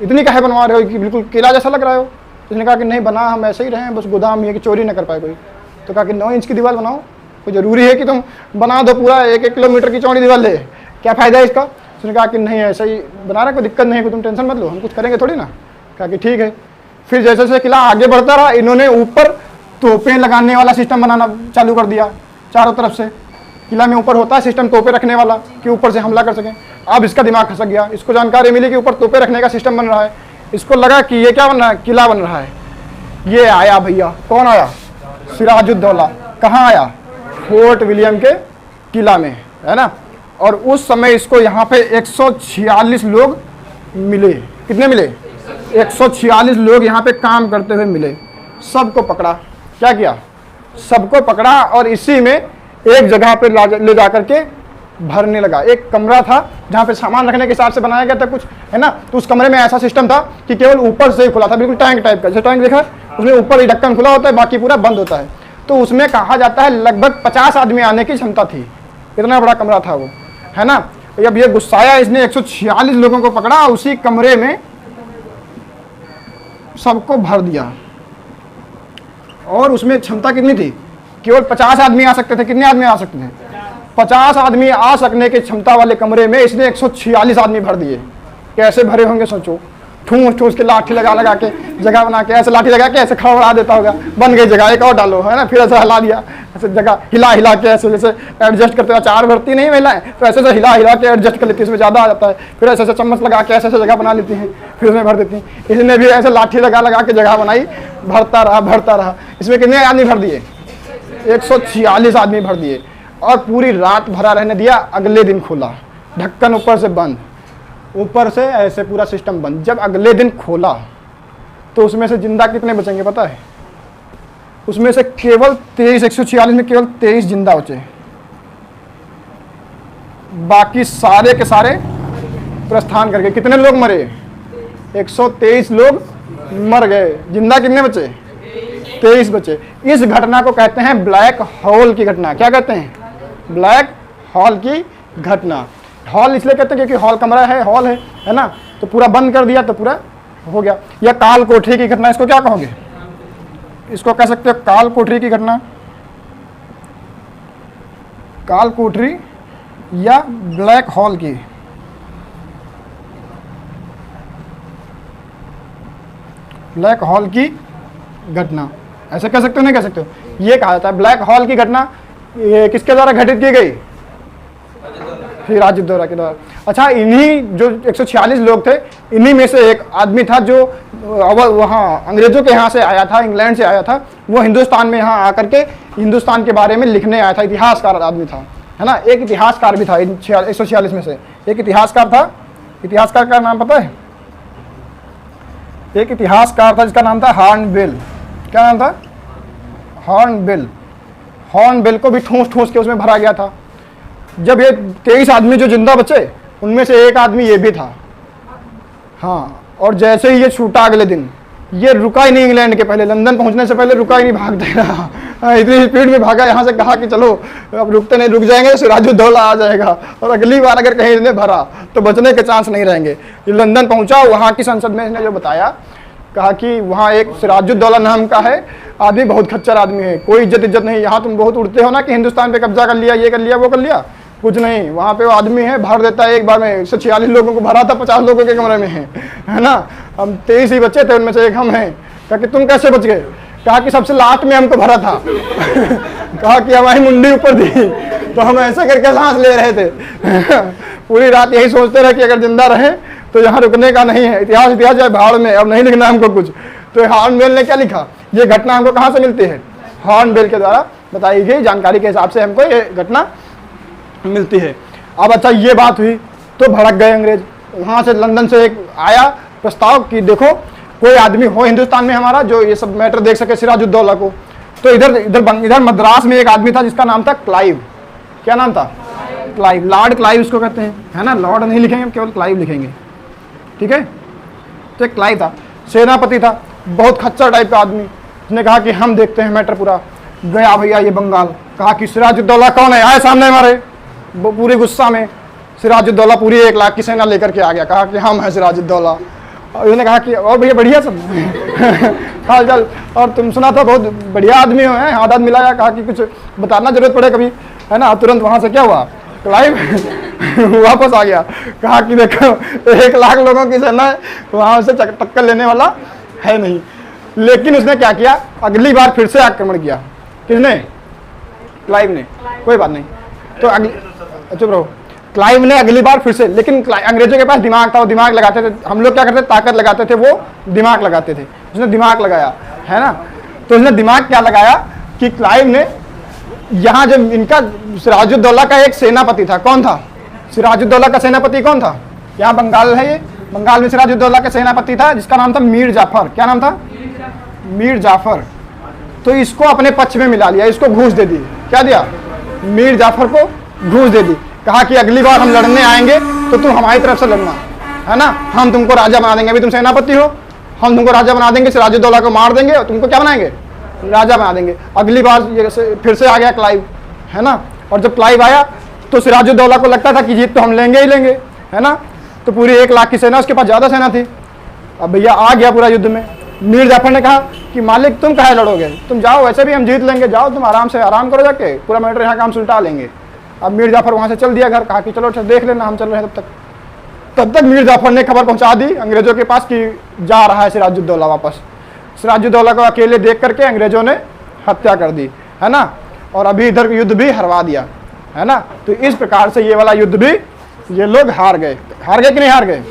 Speaker 1: इतनी काहे बनवा रहे हो कि बिल्कुल किला जैसा लग रहा हो। उसने कहा कि नहीं बना, हम ऐसे ही रहें, बस गोदाम ये कि चोरी न कर पाए कोई। तो कहा कि 9 इंच की दीवार बनाओ, कोई ज़रूरी है कि तुम बना दो पूरा 1-1 किलोमीटर की चौड़ी दीवार ले, क्या फ़ायदा है इसका। उसने कहा कि नहीं ऐसा ही बना रहा, कोई दिक्कत नहीं है, तुम टेंशन मत लो, हम कुछ करेंगे थोड़ी ना। कहा कि ठीक है। फिर जैसे जैसे किला आगे बढ़ता रहा, इन्होंने ऊपर तोपें लगाने वाला सिस्टम बनाना चालू कर दिया चारों तरफ से। किला में ऊपर होता है सिस्टम तोपें रखने वाला कि ऊपर से हमला कर सकें। अब इसका दिमाग खसक गया, इसको जानकारी मिली कि ऊपर तोपें रखने का सिस्टम बन रहा है। इसको लगा कि ये क्या बन रहा है, किला बन रहा है। ये आया भैया, कौन आया? सिराजुद्दौला। कहाँ आया? फोर्ट विलियम के किला में, है ना। और उस समय इसको यहाँ पे 146 लोग मिले। कितने मिले? 146 लोग यहाँ पे काम करते हुए मिले। सबको पकड़ा। क्या किया? सबको पकड़ा और इसी में एक जगह पे ले जा करके भरने लगा। एक कमरा था जहाँ पे सामान रखने के हिसाब से बनाया गया था कुछ, है ना। तो उस कमरे में ऐसा सिस्टम था कि केवल ऊपर से ही खुला था, बिल्कुल टैंक टाइप का। जैसे टैंक देखा, उसमें ऊपर ही ढक्कन खुला होता है, बाकी पूरा बंद होता है। तो उसमें कहा जाता है लगभग 50 आदमी आने की क्षमता थी, इतना बड़ा कमरा था वो, है ना। अब ये गुस्साया, इसने 146 लोगों को पकड़ा, उसी कमरे में सबको भर दिया। और उसमें क्षमता कितनी थी? केवल 50 आदमी आ सकते थे। कितने आदमी आ सकते थे? 50 आदमी आ सकने की क्षमता वाले कमरे में इसने 146 आदमी भर दिए। कैसे भरे होंगे सोचो। ठूस ठूस के लाठी लगा लगा के जगह बना के, ऐसे लाठी लगा के ऐसे खड़बड़ा देता होगा, बन गई जगह, एक और डालो, है ना, फिर ऐसे हिला दिया, ऐसे जगह हिला हिला के ऐसे जैसे एडजस्ट करते हुए, अचार भरती नहीं महिलाएं तो ऐसे ऐसे हिला हिला के एडजस्ट कर लेती है, इसमें ज़्यादा आ जाता है, फिर ऐसे ऐसे चम्मच लगा के ऐसे ऐसे जगह बना लेती हैं, फिर उसमें भर देती हैं। इसने भी ऐसे लाठी लगा लगा के जगह बनाई, भरता रहा भरता रहा। इसमें कितने आदमी भर दिए? 146 आदमी भर दिए, और पूरी रात भरा रहने दिया। अगले दिन खोला, ढक्कन ऊपर से बंद, ऊपर से ऐसे पूरा सिस्टम बंद। जब अगले दिन खोला तो उसमें से जिंदा कितने बचेंगे पता है? उसमें से केवल 23, 146 में केवल 23 जिंदा बचे, बाकी सारे के सारे प्रस्थान करके। कितने लोग मरे? 123 लोग मर गए, जिंदा कितने बचे? 23 बचे। इस घटना को कहते हैं ब्लैक होल की घटना। क्या कहते हैं? ब्लैक होल की घटना। हॉल इसलिए कहते हैं क्योंकि हॉल कमरा है, हॉल है ना, तो पूरा बंद कर दिया तो पूरा हो गया। या काल कोठरी की घटना, इसको क्या कहोगे? इसको कह सकते हो काल कोठरी की घटना, काल कोठरी या ब्लैक होल की। ब्लैक होल की घटना ऐसे कह सकते हो, नहीं कह सकते हो? ये कहा जाता है ब्लैक होल की घटना ये किसके द्वारा घटित की गई? सिराजुद्दौला के द्वारा। अच्छा, इन्हीं जो 146 लोग थे, इन्हीं में से एक आदमी था जो वहाँ अंग्रेजों के यहाँ से आया था, इंग्लैंड से आया था। वो हिंदुस्तान में यहाँ आकर के हिंदुस्तान के बारे में लिखने आया था, इतिहासकार आदमी था, है ना। एक इतिहासकार भी था 146 में से, एक इतिहासकार था। इतिहासकार का नाम पता है? एक इतिहासकार था जिसका नाम था हॉर्नबिल। क्या नाम था? हॉर्नबिल। हॉर्नबिल को भी ठूस ठूस के उसमें भरा गया था। जब ये 23 आदमी जो जिंदा बचे, उनमें से एक आदमी ये भी था, हाँ। और जैसे ही ये छूटा अगले दिन, ये रुका ही नहीं इंग्लैंड के पहले, लंदन पहुंचने से पहले रुका ही नहीं, भागते रहा। इतनी स्पीड में भागा, यहाँ से कहा कि चलो अब रुकते नहीं, रुक जाएंगे सिराजुद्दौला आ जाएगा, और अगली बार अगर कहीं इसने भरा तो बचने के चांस नहीं रहेंगे। ये लंदन पहुंचा, वहाँ की संसद में इसने जो बताया, कहा कि वहाँ एक सिराजुद्दौला नाम का है आदमी, बहुत खच्चर आदमी है, कोई इज्जत नहीं। यहाँ तुम बहुत उड़ते हो ना कि हिंदुस्तान पे कब्जा कर लिया, ये कर लिया, वो कर लिया, कुछ नहीं। वहाँ पे वो आदमी है, भर देता है एक बार में। 146 लोगों को भरा था, 50 लोगों के कमरे में है ना। हम 23 ही बच्चे थे, उनमें से एक हम हैं। कहा कि तुम कैसे बच गए? कहा कि सबसे लास्ट में हमको भरा था। कहा कि हमारी मुंडी ऊपर थी तो हम ऐसे करके सांस ले रहे थे। पूरी रात यही सोचते रहे कि अगर जिंदा रहे तो यहाँ रुकने का नहीं है, इतिहास इतिहास जाए भाड़ में, अब नहीं लिखना हमको कुछ। तो हॉर्नबिल ने क्या लिखा? ये घटना हमको कहाँ से मिलती है? हॉर्नबिल के द्वारा बताई गई जानकारी के हिसाब से हमको ये घटना मिलती है। अब अच्छा, ये बात हुई तो भड़क गए अंग्रेज। वहाँ से लंदन से एक आया प्रस्ताव कि देखो कोई आदमी हो हिंदुस्तान में हमारा जो ये सब मैटर देख सके सिराजुद्दौला को। तो इधर मद्रास में एक आदमी था जिसका नाम था क्लाइव। क्या नाम था? क्लाइव, लॉर्ड क्लाइव उसको कहते हैं, है ना। लॉर्ड नहीं लिखेंगे, केवल क्लाइव लिखेंगे, ठीक है। तो एक क्लाइव था, सेनापति था, बहुत खच्चर टाइप का आदमी। उसने कहा कि हम देखते हैं मैटर पूरा। गया भैया ये बंगाल, कहा कि सिराजुद्दौला कौन है, आए सामने हमारे। पूरे गुस्सा में सिराजुद्दौला पूरी 1 लाख की सेना लेकर के आ गया। कहा कि हम हैं सिराजुद्दौला। और उसने कहा कि और भैया बढ़िया सब हाल चाल, और तुम सुना था बहुत बढ़िया आदमी हो, हैं, हाथ मिलाया। कहा कि कुछ बताना जरूरत पड़े कभी, है ना। तुरंत वहाँ से क्या हुआ, क्लाइव वापस आ गया। कहा कि देखो 1 लाख लोगों की सेना है, वहाँ से टक्कर लेने वाला है नहीं। लेकिन उसने क्या किया, अगली बार फिर से आक्रमण किया। किसने? क्लाइव ने। कोई बात नहीं, तो अगली चुप रहो। क्लाइव ने अगली बार फिर से, लेकिन अंग्रेजों के पास दिमाग था, वो दिमाग लगाते थे। हम लोग क्या करते थे, ताकत लगाते थे, वो दिमाग लगाते थे। उसने दिमाग लगाया, है ना। तो उसने दिमाग क्या लगाया कि क्लाइव ने यहाँ जब इनका सिराजुद्दौला का एक सेनापति था, कौन था? सिराजुद्दौला का सेनापति कौन था? यहाँ बंगाल है, ये बंगाल में सिराजुद्दौला का सेनापति था जिसका नाम था मीर जाफर। क्या नाम था? मीर जाफर। तो इसको अपने पक्ष में मिला लिया, इसको घूस दे दी। क्या दिया? मीर जाफर को घूस दे दी। कहा कि अगली बार हम लड़ने आएंगे तो तुम हमारी तरफ से लड़ना, है ना। हम तुमको राजा बना देंगे, अभी तुम सेनापति हो, हम तुमको राजा बना देंगे, सिराजुद्दौला को मार देंगे और तुमको क्या बनाएंगे? राजा बना देंगे। अगली बार ये फिर से आ गया क्लाइव, है ना। और जब क्लाइव आया तो सिराजुद्दौला को लगता था कि जीत तो हम लेंगे ही लेंगे, है ना। तो पूरी 1 लाख की सेना, उसके पास ज़्यादा सेना थी। अब भैया आ गया पूरा युद्ध में। मीर जाफर ने कहा कि मालिक तुम काहे लड़ोगे, तुम जाओ, वैसे भी हम जीत लेंगे, जाओ तुम आराम से आराम करो, जाके पूरा मैटर यहाँ का हम सुलटा लेंगे। अब मीर जाफर वहाँ से चल दिया घर। कहा कि चलो देख लेना, हम चल रहे हैं तब तक। तब तक मीर जाफर ने खबर पहुंचा दी अंग्रेजों के पास कि जा रहा है सिराजुद्दौला वापस। सिराजुद्दौला को अकेले देख करके अंग्रेजों ने हत्या कर दी, है ना, और अभी इधर युद्ध भी हरवा दिया, है ना। तो इस प्रकार से ये वाला युद्ध भी ये लोग हार गए कि नहीं हार गए।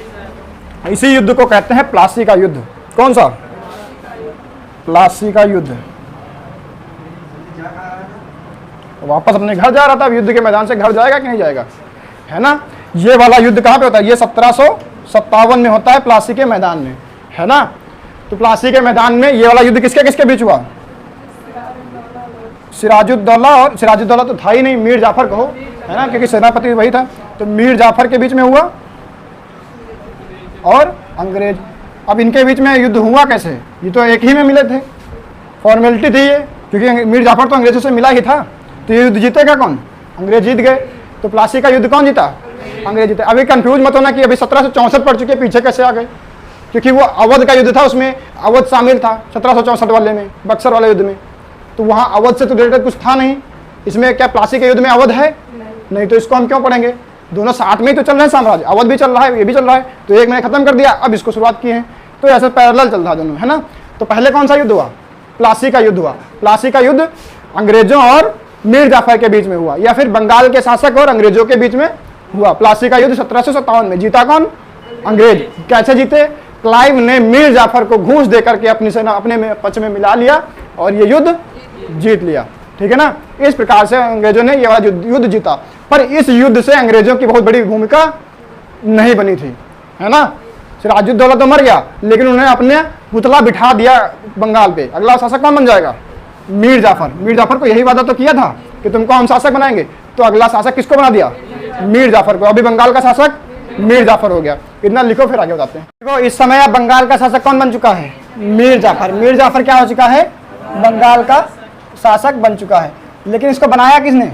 Speaker 1: इसी युद्ध को कहते हैं प्लासी का युद्ध। कौन सा? प्लासी का युद्ध। वापस अपने घर जा रहा था, अब युद्ध के मैदान से घर जाएगा कि नहीं जाएगा, है ना। ये वाला युद्ध कहाँ पे होता है? ये 1757 में होता है प्लासी के मैदान में, है ना। तो प्लासी के मैदान में ये वाला युद्ध किसके किसके बीच हुआ? सिराजुद्दौला, और सिराजुद्दौला तो था ही नहीं, मीर जाफर कहो, है ना, क्योंकि सेनापति वही था। तो मीर जाफर के बीच में हुआ और अंग्रेज। अब इनके बीच में युद्ध हुआ कैसे? ये तो एक ही में मिले थे, फॉर्मेलिटी थी ये, क्योंकि मीर जाफर तो अंग्रेजों से मिला ही था। तो ये युद्ध जीतेगा कौन? अंग्रेज जीत गए। तो प्लासी का युद्ध कौन जीता? अंग्रेज जीते। अभी कंफ्यूज मत होना कि अभी 1764 पढ़ चुके, पीछे कैसे आ गए, क्योंकि वो अवध का युद्ध था, उसमें अवध शामिल था 1764 वाले में, बक्सर वाले युद्ध में। तो वहाँ अवध से तो रिलेटेड कुछ था नहीं। इसमें क्या प्लासी के युद्ध में अवध है? नहीं। तो इसको हम क्यों पढ़ेंगे? दोनों साथ में ही तो चल रहे हैं साम्राज्य, अवध भी चल रहा है, ये भी चल रहा है। तो एक मैंने खत्म कर दिया, अब इसको शुरुआत की है, तो ऐसे पैरेलल चल रहा है दोनों, है ना। तो पहले कौन सा युद्ध हुआ? प्लासी का युद्ध हुआ। प्लासी का युद्ध अंग्रेजों और मीर जाफर के बीच में हुआ, या फिर बंगाल के शासक और अंग्रेजों के बीच में हुआ। प्लासी का युद्ध 1757 में। जीता कौन? अंग्रेज। कैसे जीते? क्लाइव ने मीर जाफर को घूस देकर के अपनी सेना अपने पक्ष में मिला लिया और ये युद्ध जीत लिया, ठीक है ना। इस प्रकार से अंग्रेजों ने ये वाला युद्ध जीता। पर इस युद्ध से अंग्रेजों की बहुत बड़ी भूमिका नहीं बनी थी, है ना। सिराजुद्दौला तो मर गया, लेकिन उन्होंने अपने पुतला बिठा दिया बंगाल पे। अगला शासक कौन बन जाएगा? मीर जाफर। मीर जाफर को यही वादा तो किया था कि तुमको हम शासक बनाएंगे, तो अगला शासक किसको बना दिया? मीर जाफर को। अभी बंगाल का शासक मीर जाफर हो गया। इतना लिखो, फिर आगे बताते हैं। देखो, इस समय अब बंगाल का शासक कौन बन चुका है? मीर जाफर। मीर जाफर क्या हो चुका है? बंगाल का शासक बन चुका है। लेकिन इसको बनाया किसने?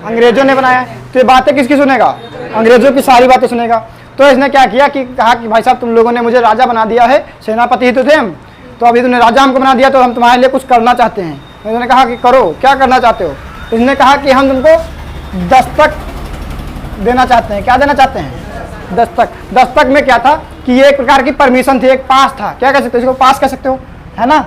Speaker 1: अंग्रेजों ने बनाया। तो ये बातें किसकी सुनेगा? अंग्रेजों की सारी बातें सुनेगा। तो इसने क्या किया कि कहा कि भाई साहब, तुम लोगों ने मुझे राजा बना दिया है, सेनापति ही तो थे हम, तो अभी तुमने राजा हमको बना दिया, तो हम तुम्हारे लिए कुछ करना चाहते हैं। इन्होंने कहा कि करो, क्या करना चाहते हो? इसने कहा कि हम तुमको दस्तक देना चाहते हैं। क्या देना चाहते हैं? दस्तक। दस्तक में क्या था कि ये एक प्रकार की परमिशन थी, एक पास था। क्या कह सकते हो इसको? पास कह सकते हो, है ना।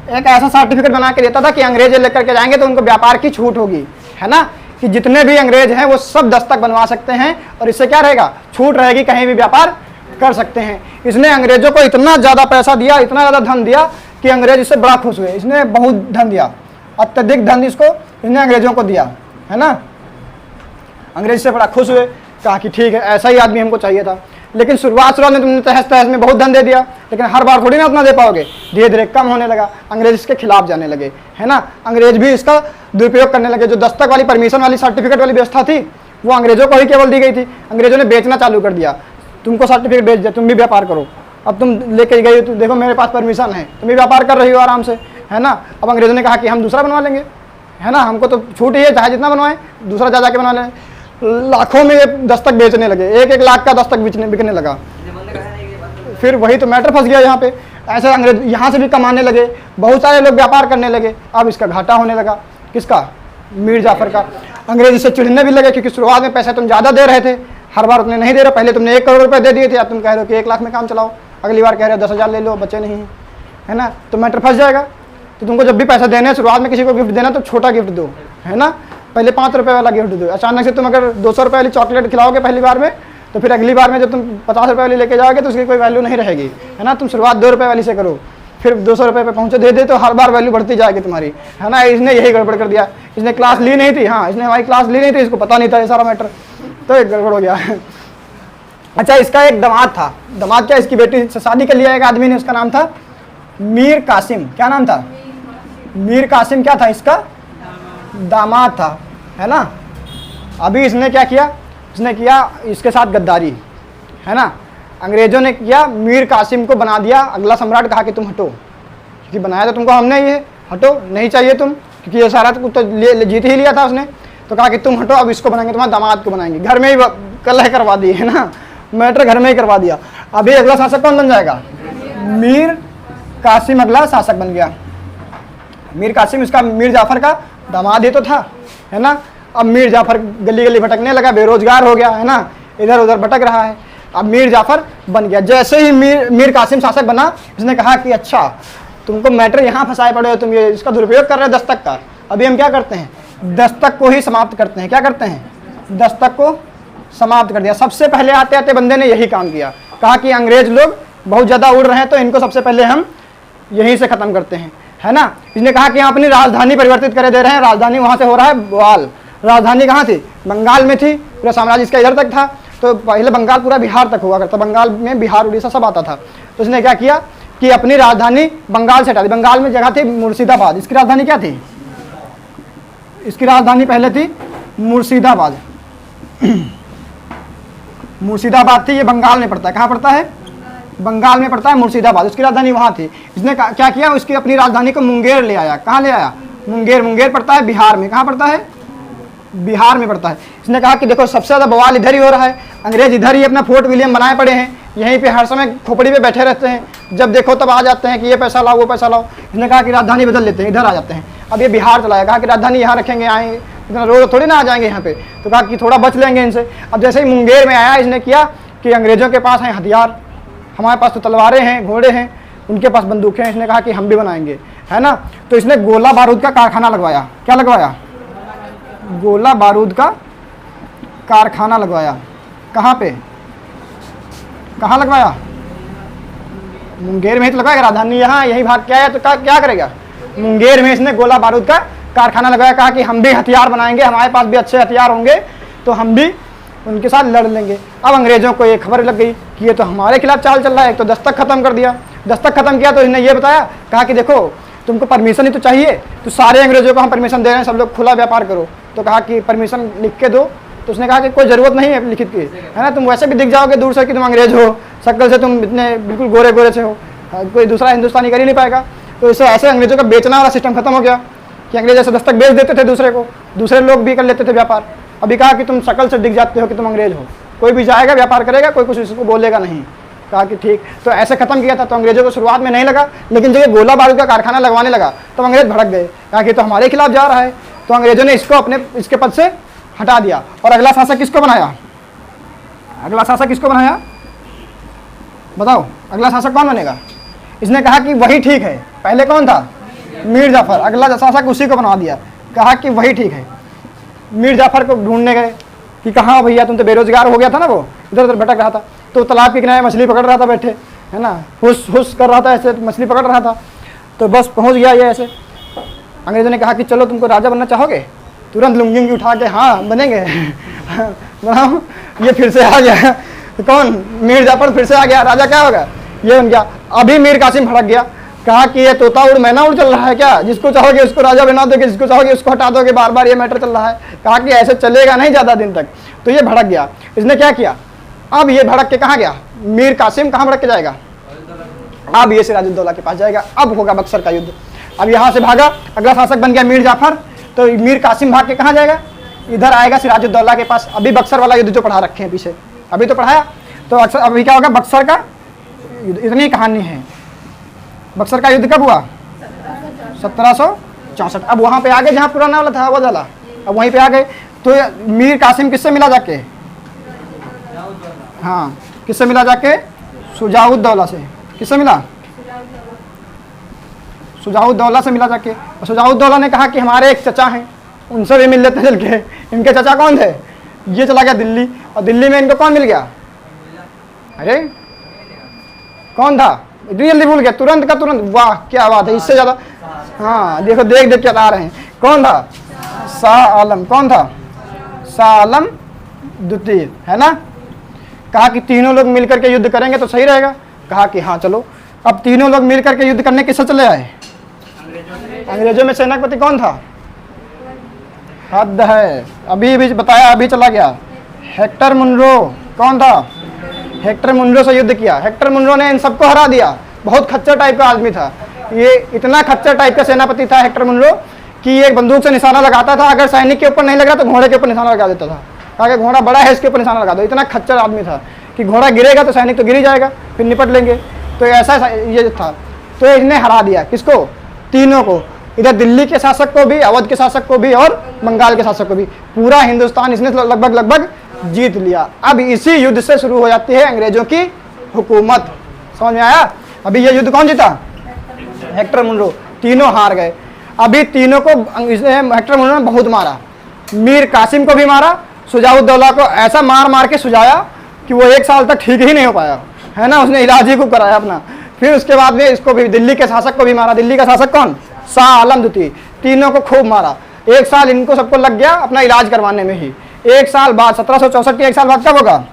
Speaker 1: एक ऐसा सर्टिफिकेट बना के देता था कि अंग्रेज लेकर के जाएंगे तो उनको व्यापार की छूट होगी, है ना, कि जितने भी अंग्रेज हैं वो सब दस्तक बनवा सकते हैं और इससे क्या रहेगा? छूट रहेगी, कहीं भी व्यापार कर सकते हैं। इसने अंग्रेजों को इतना ज़्यादा पैसा दिया, इतना ज़्यादा धन दिया कि अंग्रेज इससे बड़ा खुश हुए। इसने बहुत धन दिया, अत्यधिक धन इसको इसने अंग्रेजों को दिया, है ना। अंग्रेज से बड़ा खुश हुए, कहा कि ठीक है, ऐसा ही आदमी हमको चाहिए था। लेकिन शुरुआत में तुमने तहस तहस में बहुत धन दे दिया, लेकिन हर बार थोड़ी ना उतना दे पाओगे। धीरे धीरे कम होने लगा, अंग्रेज इसके खिलाफ जाने लगे, है ना। अंग्रेज भी इसका दुरुपयोग करने लगे। जो दस्तक वाली, परमिशन वाली, सर्टिफिकेट वाली व्यवस्था थी, वो अंग्रेजों को ही केवल दी गई थी। अंग्रेजों ने बेचना चालू कर दिया, तुमको सर्टिफिकेट बेच दिया, तुम भी व्यापार करो। अब तुम लेके गई, तो देखो मेरे पास परमिशन है, तुम भी व्यापार कर रही हो आराम से, है ना। अब अंग्रेजों ने कहा कि हम दूसरा बनवा लेंगे, है ना, हमको तो छूट ही है, चाहे जितना बनवाएं, दूसरा जा के बनवा लें। लाखों में ये दस्तक बेचने लगे, 1-1 लाख का दस्तक बिकने लगा। फिर वही तो मैटर फंस गया यहाँ पे। ऐसे अंग्रेज यहाँ से भी कमाने लगे, बहुत सारे लोग व्यापार करने लगे। अब इसका घाटा होने लगा, किसका? मीर जाफर का। अंग्रेज इससे चिढ़ने भी लगे, क्योंकि शुरुआत में पैसे तुम ज़्यादा दे रहे थे, हर बार उतने नहीं दे रहे। पहले तुमने 1 करोड़ रुपए दे दिए थे, अब तुम कह रहे हो कि 1 लाख में काम चलाओ, अगली बार कह रहे हो 10,000 ले लो, बच्चे नहीं हैं, है ना। तो मैटर फंस जाएगा। तो तुमको जब भी पैसा देने, शुरुआत में किसी को गिफ्ट देना तो छोटा गिफ्ट दो, है ना। पहले 5 रुपये वाला गिफ्ट दो। अचानक से तुम अगर 200 रुपये वाली चॉकलेट खिलाओगे पहली बार में, तो फिर अगली बार में जब तुम 50 रुपये वाली लेके जाओगे तो उसकी कोई वैल्यू नहीं रहेगी, है ना। तुम शुरुआत 2 रुपये वाली से करो, फिर 200 रुपये पे पहुँचे दे तो हर बार वैल्यू बढ़ती जाएगी तुम्हारी, है ना। इसने यही गड़बड़ कर दिया। इसने क्लास ली नहीं थी, हाँ, इसने हमारी क्लास ली नहीं थी, इसको पता नहीं था ये सारा मैटर, तो एक गड़बड़ हो गया। अच्छा, इसका एक दामाद था। दामाद क्या? इसकी बेटी से शादी कर लिया एक आदमी ने, उसका नाम था मीर कासिम। क्या नाम था? मीर कासिम क्या था? इसका दामाद था, है ना। अभी इसने क्या किया? इसने किया इसके साथ गद्दारी, है ना। अंग्रेजों ने किया, मीर कासिम को बना दिया अगला सम्राट। कहा कि तुम हटो, क्योंकि बनाया तो तुमको हमने ही है, हटो, नहीं चाहिए तुम, क्योंकि ये सारा तो जीत ही लिया था उसने। तो कहा कि तुम हटो, अब इसको बनाएंगे, तुम्हारे दामाद को बनाएंगे। घर में ही कलह करवा दी, है ना, मैटर घर में ही करवा दिया। अभी अगला शासक कौन बन जाएगा? मीर कासिम अगला शासक बन गया। मीर कासिम इसका मीर जाफर का दामाद ही तो था, है ना। अब मीर जाफर गली गली भटकने लगा, बेरोजगार हो गया, है ना, इधर उधर भटक रहा है। अब मीर जाफर बन गया। जैसे ही मीर कासिम शासक बना, इसने कहा कि अच्छा तुमको मैटर यहाँ फंसाए पड़े हो, तुम ये इसका दुरुपयोग कर रहे हो दस्तक का। अभी हम क्या करते हैं, दस्तक को ही समाप्त करते हैं। क्या करते हैं, दस्तक को समाप्त कर दिया। सबसे पहले आते आते बंदे ने यही काम किया, कहा कि अंग्रेज लोग बहुत ज़्यादा उड़ रहे हैं तो इनको सबसे पहले हम यहीं से ख़त्म करते हैं, है ना। इसने कहा कि हम अपनी राजधानी परिवर्तित करे दे रहे हैं। राजधानी वहाँ से हो रहा है बवाल। राजधानी कहाँ थी, बंगाल में थी। पूरा साम्राज्य इसका इधर तक था, तो पहले बंगाल पूरा बिहार तक हुआ करता, बंगाल में बिहार उड़ीसा सब आता था। तो इसने क्या किया कि अपनी राजधानी बंगाल से हटा दी। बंगाल में जगह थी मुर्शिदाबाद, इसकी राजधानी क्या थी, इसकी राजधानी पहले थी मुर्शिदाबाद। मुर्शिदाबाद थी, ये बंगाल में पड़ता है। कहाँ पड़ता है, बंगाल में पड़ता है मुर्शिदाबाद, उसकी राजधानी वहाँ थी। इसने क्या किया, उसकी अपनी राजधानी को मुंगेर ले आया। कहाँ ले आया, मुंगेर। मुंगेर पड़ता है बिहार में। कहाँ पड़ता है, बिहार में पड़ता है। इसने कहा कि देखो सबसे ज़्यादा बवाल इधर ही हो रहा है, अंग्रेज इधर ही अपना फोर्ट विलियम बनाए पड़े हैं, यहीं पे हर समय खोपड़ी पे बैठे रहते हैं, जब देखो तब आ जाते हैं कि ये पैसा लाओ वो पैसा लाओ। इसने कहा कि राजधानी बदल लेते हैं, इधर आ जाते हैं। अब ये बिहार चलाया, कहा कि राजधानी यहाँ रखेंगे, आएंगे, इतना रोज थोड़ी ना आ जाएंगे यहाँ पे। तो कहा कि थोड़ा बच लेंगे इनसे। अब जैसे ही मुंगेर में आया, इसने किया कि अंग्रेजों के पास हैं हथियार, हमारे पास तो तलवारें हैं, घोड़े हैं, उनके पास बंदूकें हैं। इसने कहा कि हम भी बनाएंगे, है ना। तो इसने गोला बारूद का कारखाना लगवाया। क्या लगवाया, गोला बारूद का कारखाना लगवाया। कहाँ पे, कहाँ लगवाया, मुंगेर में ही तो लगवाएगा, राजधानी यहाँ यही भाग क्या है, तो क्या करेगा, मुंगेर में इसने गोला बारूद का कारखाना लगाया। कहा कि हम भी हथियार बनाएंगे, हमारे पास भी अच्छे हथियार होंगे तो हम भी उनके साथ लड़ लेंगे। अब अंग्रेजों को ये खबर लग गई कि ये तो हमारे खिलाफ चाल चल रहा है। एक तो दस्तक खत्म कर दिया, दस्तक खत्म किया तो इसने ये बताया, कहा कि देखो तुमको परमिशन ही तो चाहिए, तो सारे अंग्रेजों को हम परमिशन दे रहे हैं, सब लोग खुला व्यापार करो। तो कहा कि परमिशन लिख के दो। तो उसने कहा कि कोई ज़रूरत नहीं है लिखित की, है ना, तुम वैसे भी दिख जाओगे दूर से कि तुम अंग्रेज हो, शक्ल से तुम इतने बिल्कुल गोरे गोरे से हो, कोई दूसरा हिंदुस्तानी कर ही नहीं पाएगा। तो इससे ऐसे अंग्रेजों का बेचना वाला सिस्टम खत्म हो गया कि अंग्रेज ऐसे दस्तक बेच देते थे दूसरे को, दूसरे लोग भी कर लेते थे व्यापार। अभी कहा कि तुम शक्ल से दिख जाते हो कि तुम अंग्रेज हो, कोई भी जाएगा व्यापार करेगा, कोई कुछ इसको बोलेगा नहीं। कहा कि ठीक, तो ऐसे खत्म किया था। तो अंग्रेजों को शुरुआत में नहीं लगा, लेकिन जब ये गोला बारूद का कारखाना लगवाने लगा तो अंग्रेज भड़क गए, कहा कि तो हमारे खिलाफ जा रहा है। तो अंग्रेजों ने इसको अपने इसके पद से हटा दिया। और अगला शासक किसको बनाया, अगला शासक किसको बनाया, बताओ अगला शासक कौन बनेगा। इसने कहा कि वही ठीक है, पहले कौन था, मीर जाफर, अगला शासक उसी को बना दिया। कहा कि वही ठीक है। मीर जाफर को ढूंढने गए कि कहाँ भैया, तुम तो बेरोजगार हो गया था ना, वो इधर उधर भटक रहा था, तो तालाब के किनारे मछली पकड़ रहा था बैठे, है ना, हुस हुस कर रहा था, ऐसे मछली पकड़ रहा था। तो बस पहुँच गया ये ऐसे। अंग्रेजों ने कहा कि चलो तुमको राजा बनना चाहोगे, तुरंत लुंगी उठा के हाँ बनेंगे बनाओ। ये फिर से आ गया, कौन, मीर जाफर फिर से आ गया, राजा क्या होगा, ये बन गया। अभी मीर कासिम भड़क गया, कहा कि ये तोता उड़ मैना उड़ चल रहा है क्या, जिसको चाहोगे उसको राजा बना दोगे, जिसको चाहोगे उसको हटा दोगे, बार बार ये मैटर चल रहा है। कहा कि ऐसे चलेगा नहीं ज़्यादा दिन तक। तो ये भड़क गया। इसने क्या किया, अब ये भड़क के कहाँ गया, मीर कासिम कहाँ भड़क के जाएगा, अब ये सिराजुद्दौला के पास जाएगा। अब होगा बक्सर का युद्ध। अब यहाँ से भागा, अगला शासक बन गया मीर जाफर। तो मीर कासिम भाग के कहाँ जाएगा, इधर आएगा सिराजुद्दौला के पास। अभी बक्सर वाला युद्ध जो पढ़ा रखे हैं पीछे, अभी तो पढ़ाया। तो अक्सर अभी क्या होगा, बक्सर का इतनी कहानी है। बक्सर का युद्ध कब हुआ, 1764। अब वहाँ पे आ गए जहाँ पुराना वाला था वो वाला, अब वहीं पे आ गए। तो मीर कासिम किससे मिला जाके, हाँ किससे मिला जाके, शुजाउद्दौला से। किससे मिला, शुजाउद्दौला से मिला जाके। और शुजाउद्दौला ने कहा कि हमारे एक चचा हैं, उनसे भी मिल लेते हैं चल के। इनके चचा कौन थे, ये चला गया दिल्ली, और दिल्ली में इनको कौन मिल गया, अरे कौन था, इतनी जल्दी भूल गया, तुरंत का तुरंत, वाह क्या बात है, इससे ज़्यादा, हाँ देखो देख देख के आ रहे हैं। कौन था, शाह आलम। कौन था, शाह आलम द्वितीय, है ना। कहा कि तीनों लोग मिलकर के युद्ध करेंगे तो सही रहेगा। कहा कि हाँ चलो। अब तीनों लोग मिलकर के युद्ध करने किससे चले आए, अंग्रेजों में सेनापति कौन था, हद है, अभी भी बताया, अभी चला गया, हेक्टर मुनरो। कौन था, हेक्टर मुनरो से युद्ध किया। हेक्टर मुनरो ने इन सबको हरा दिया। बहुत खच्चर टाइप का आदमी था ये, इतना खच्चर टाइप का सेनापति था हेक्टर मुनरो कि एक बंदूक से निशाना लगाता था, अगर सैनिक के ऊपर नहीं लग रहा तो घोड़े के ऊपर निशाना लगा देता था। कहा कि घोड़ा बड़ा है, इसके ऊपर निशाना लगा दो। इतना खच्चर आदमी था कि घोड़ा गिरेगा तो सैनिक तो गिर ही जाएगा, फिर निपट लेंगे। तो ऐसा ये था। तो इसने हरा दिया किसको, तीनों को, इधर दिल्ली के शासक को भी, अवध के शासक को भी और बंगाल के शासक को भी। पूरा हिंदुस्तान इसने लगभग जीत लिया। अब इसी युद्ध से शुरू हो जाती है अंग्रेजों की हुकूमत। समझ में आया? अभी ये युद्ध कौन जीता? Hector Munro. तीनों हार गए। अभी तीनों को हेक्टर मुनरो ने बहुत मारा, मीर कासिम को भी मारा, शुजाउद्दौला को ऐसा मार मार के सुझाया कि वो 1 साल तक ठीक ही नहीं हो पाया, है ना, उसने इलाज ही खूब कराया अपना। फिर उसके बाद में इसको भी, दिल्ली के शासक को भी मारा। दिल्ली का शासक कौन? शाह आलम द्वितीय। तीनों को खूब मारा। 1 साल इनको सबको लग गया अपना इलाज करवाने में ही। 1 साल बाद 1764 के 1 साल बाद कब होगा?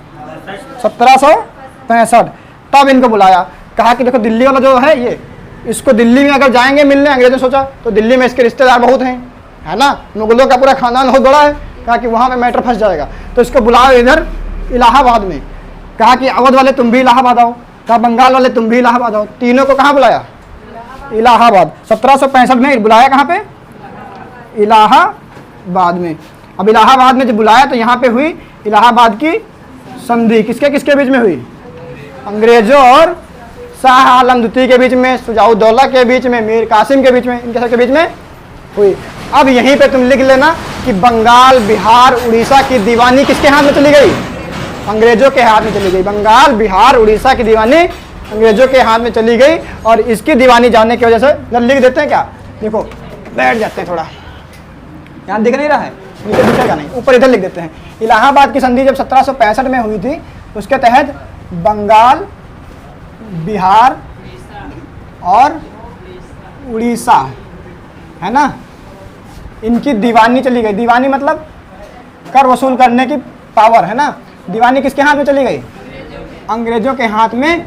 Speaker 1: 1765। तब इनको बुलाया, कहा कि देखो दिल्ली वाला जो है ये, इसको दिल्ली में अगर जाएंगे मिलने, अंग्रेजों ने सोचा तो दिल्ली में इसके रिश्तेदार बहुत हैं, है ना, मुगलों का पूरा खानदान बहुत बड़ा है, कहा कि वहाँ पे मैटर फंस जाएगा, तो इसको बुलाओ इधर इलाहाबाद में। कहा कि अवध वाले तुम भी इलाहाबाद आओ, कहा बंगाल वाले तुम भी इलाहाबाद आओ। तीनों को कहाँ बुलाया? इलाहाबाद। 1765 में बुलाया कहाँ पे? इलाहाबाद में। अब इलाहाबाद में जब बुलाया तो यहाँ पे हुई इलाहाबाद की संधि। किसके किसके बीच में हुई? अंग्रेजों और शाह आलम द्वितीय के बीच में, शुजाउद्दौला के बीच में, मीर कासिम के बीच में, इनके सबके बीच में हुई। अब यहीं पे तुम लिख लेना कि बंगाल, बिहार, उड़ीसा की दीवानी किसके हाथ में चली गई? अंग्रेजों के हाथ में चली गई। बंगाल, बिहार, उड़ीसा की दीवानी अंग्रेजों के हाथ में चली गई। और इसकी दीवानी जानने की वजह से इधर लिख देते हैं क्या? देखो बैठ जाते हैं, थोड़ा यहाँ दिख नहीं रहा है, नीचे दिखेगा नहीं, ऊपर इधर लिख देते हैं। इलाहाबाद की संधि जब 1765 में हुई थी, उसके तहत बंगाल, बिहार और उड़ीसा, है ना, इनकी दीवानी चली गई। दीवानी मतलब कर वसूल करने की पावर, है ना। दीवानी किसके हाथ में चली गई? अंग्रेजों के हाथ में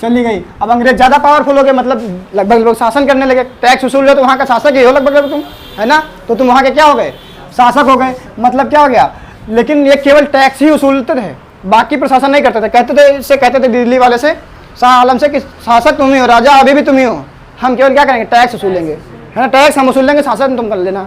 Speaker 1: चली गई। अब अंग्रेज ज़्यादा पावरफुल हो गए, मतलब लगभग लोग शासन करने लगे। टैक्स वसूल रहे तो वहाँ का शासक ही हो लगभग तुम, है ना, तो तुम वहाँ के क्या हो गए? शासक हो गए। मतलब क्या हो गया? लेकिन ये केवल टैक्स ही वसूलते थे, बाकी प्रशासन नहीं करते थे। कहते थे दिल्ली वाले से, शाह आलम से, कि शासक तुम ही हो, राजा अभी भी तुम ही हो, हम केवल क्या करेंगे? टैक्स वसूलेंगे, है ना, टैक्स हम वसूल लेंगे, शासन तुम कर लेना।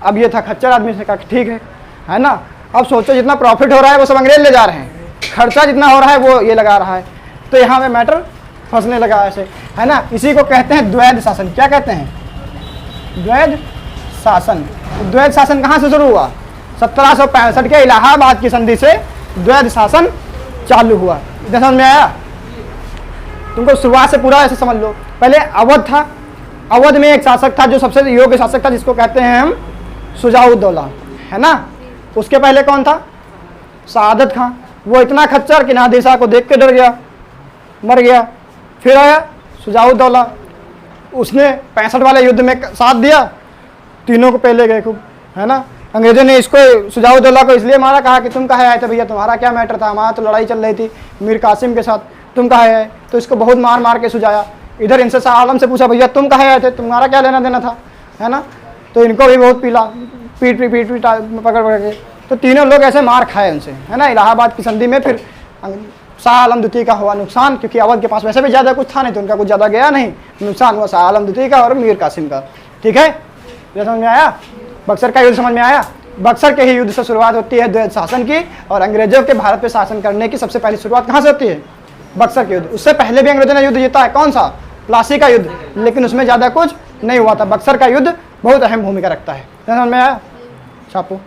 Speaker 1: अब ये था खच्चर आदमी से, कहा ठीक है ना। अब सोचो जितना प्रॉफिट हो रहा है वो सब अंग्रेज ले जा रहे हैं, खर्चा जितना हो रहा है वो ये लगा रहा है, तो यहाँ पे मैटर फंसने लगा ऐसे, है ना। इसी को कहते हैं द्वैध शासन। क्या कहते हैं? द्वैध शासन। द्वैध शासन कहाँ से शुरू हुआ? 1765 के इलाहाबाद की संधि से द्वैध शासन चालू हुआ। इधर समझ में आया? तुमको शुरुआत से पूरा ऐसे समझ लो। पहले अवध था, अवध में एक शासक था जो सबसे योग्य शासक था, जिसको कहते हैं हम शुजाउद्दौला, है ना। उसके पहले कौन था? सआदत खां। वो इतना खच्चर कि नादिर शाह को देख के डर गया, मर गया। फिर आया शुजाउद्दौला, उसने 65 वाले युद्ध में साथ दिया, तीनों को पहले गए खूब, है ना। अंग्रेजों ने इसको, शुजाउद्दौला को इसलिए मारा, कहा कि तुम कहाँ आए थे भैया, तुम्हारा क्या मैटर था, हमारा तो लड़ाई चल रही थी मीर कासिम के साथ, तुम कहाँ आए? तो इसको बहुत मार मार के सुझाया। इधर इनसे शाह आलम से पूछा, भैया तुम कहाँ आए थे, तुम्हारा क्या लेना देना था, है ना। तो इनको भी बहुत पीला, पीट पकड़ के, तो तीनों लोग ऐसे मार खाए उनसे, है ना। इलाहाबाद की संधि में फिर शाह आलम द्वितीय का हुआ नुकसान, क्योंकि अवध के पास वैसे भी ज़्यादा कुछ था नहीं, तो उनका कुछ ज़्यादा गया नहीं, नुकसान हुआ शाह आलम द्वितीय का और मीर कासिम का। ठीक है, ये समझ में आया? बक्सर का युद्ध समझ में आया? बक्सर के ही युद्ध से शुरुआत होती है द्वैध शासन की, और अंग्रेजों के भारत पे शासन करने की सबसे पहली शुरुआत कहाँ से होती है? बक्सर के युद्ध। उससे पहले भी अंग्रेजों ने युद्ध जीता है, कौन सा? प्लासी का युद्ध, लेकिन उसमें ज़्यादा कुछ नहीं हुआ था। बक्सर का युद्ध बहुत अहम भूमिका रखता है। समझ में आया? छापो।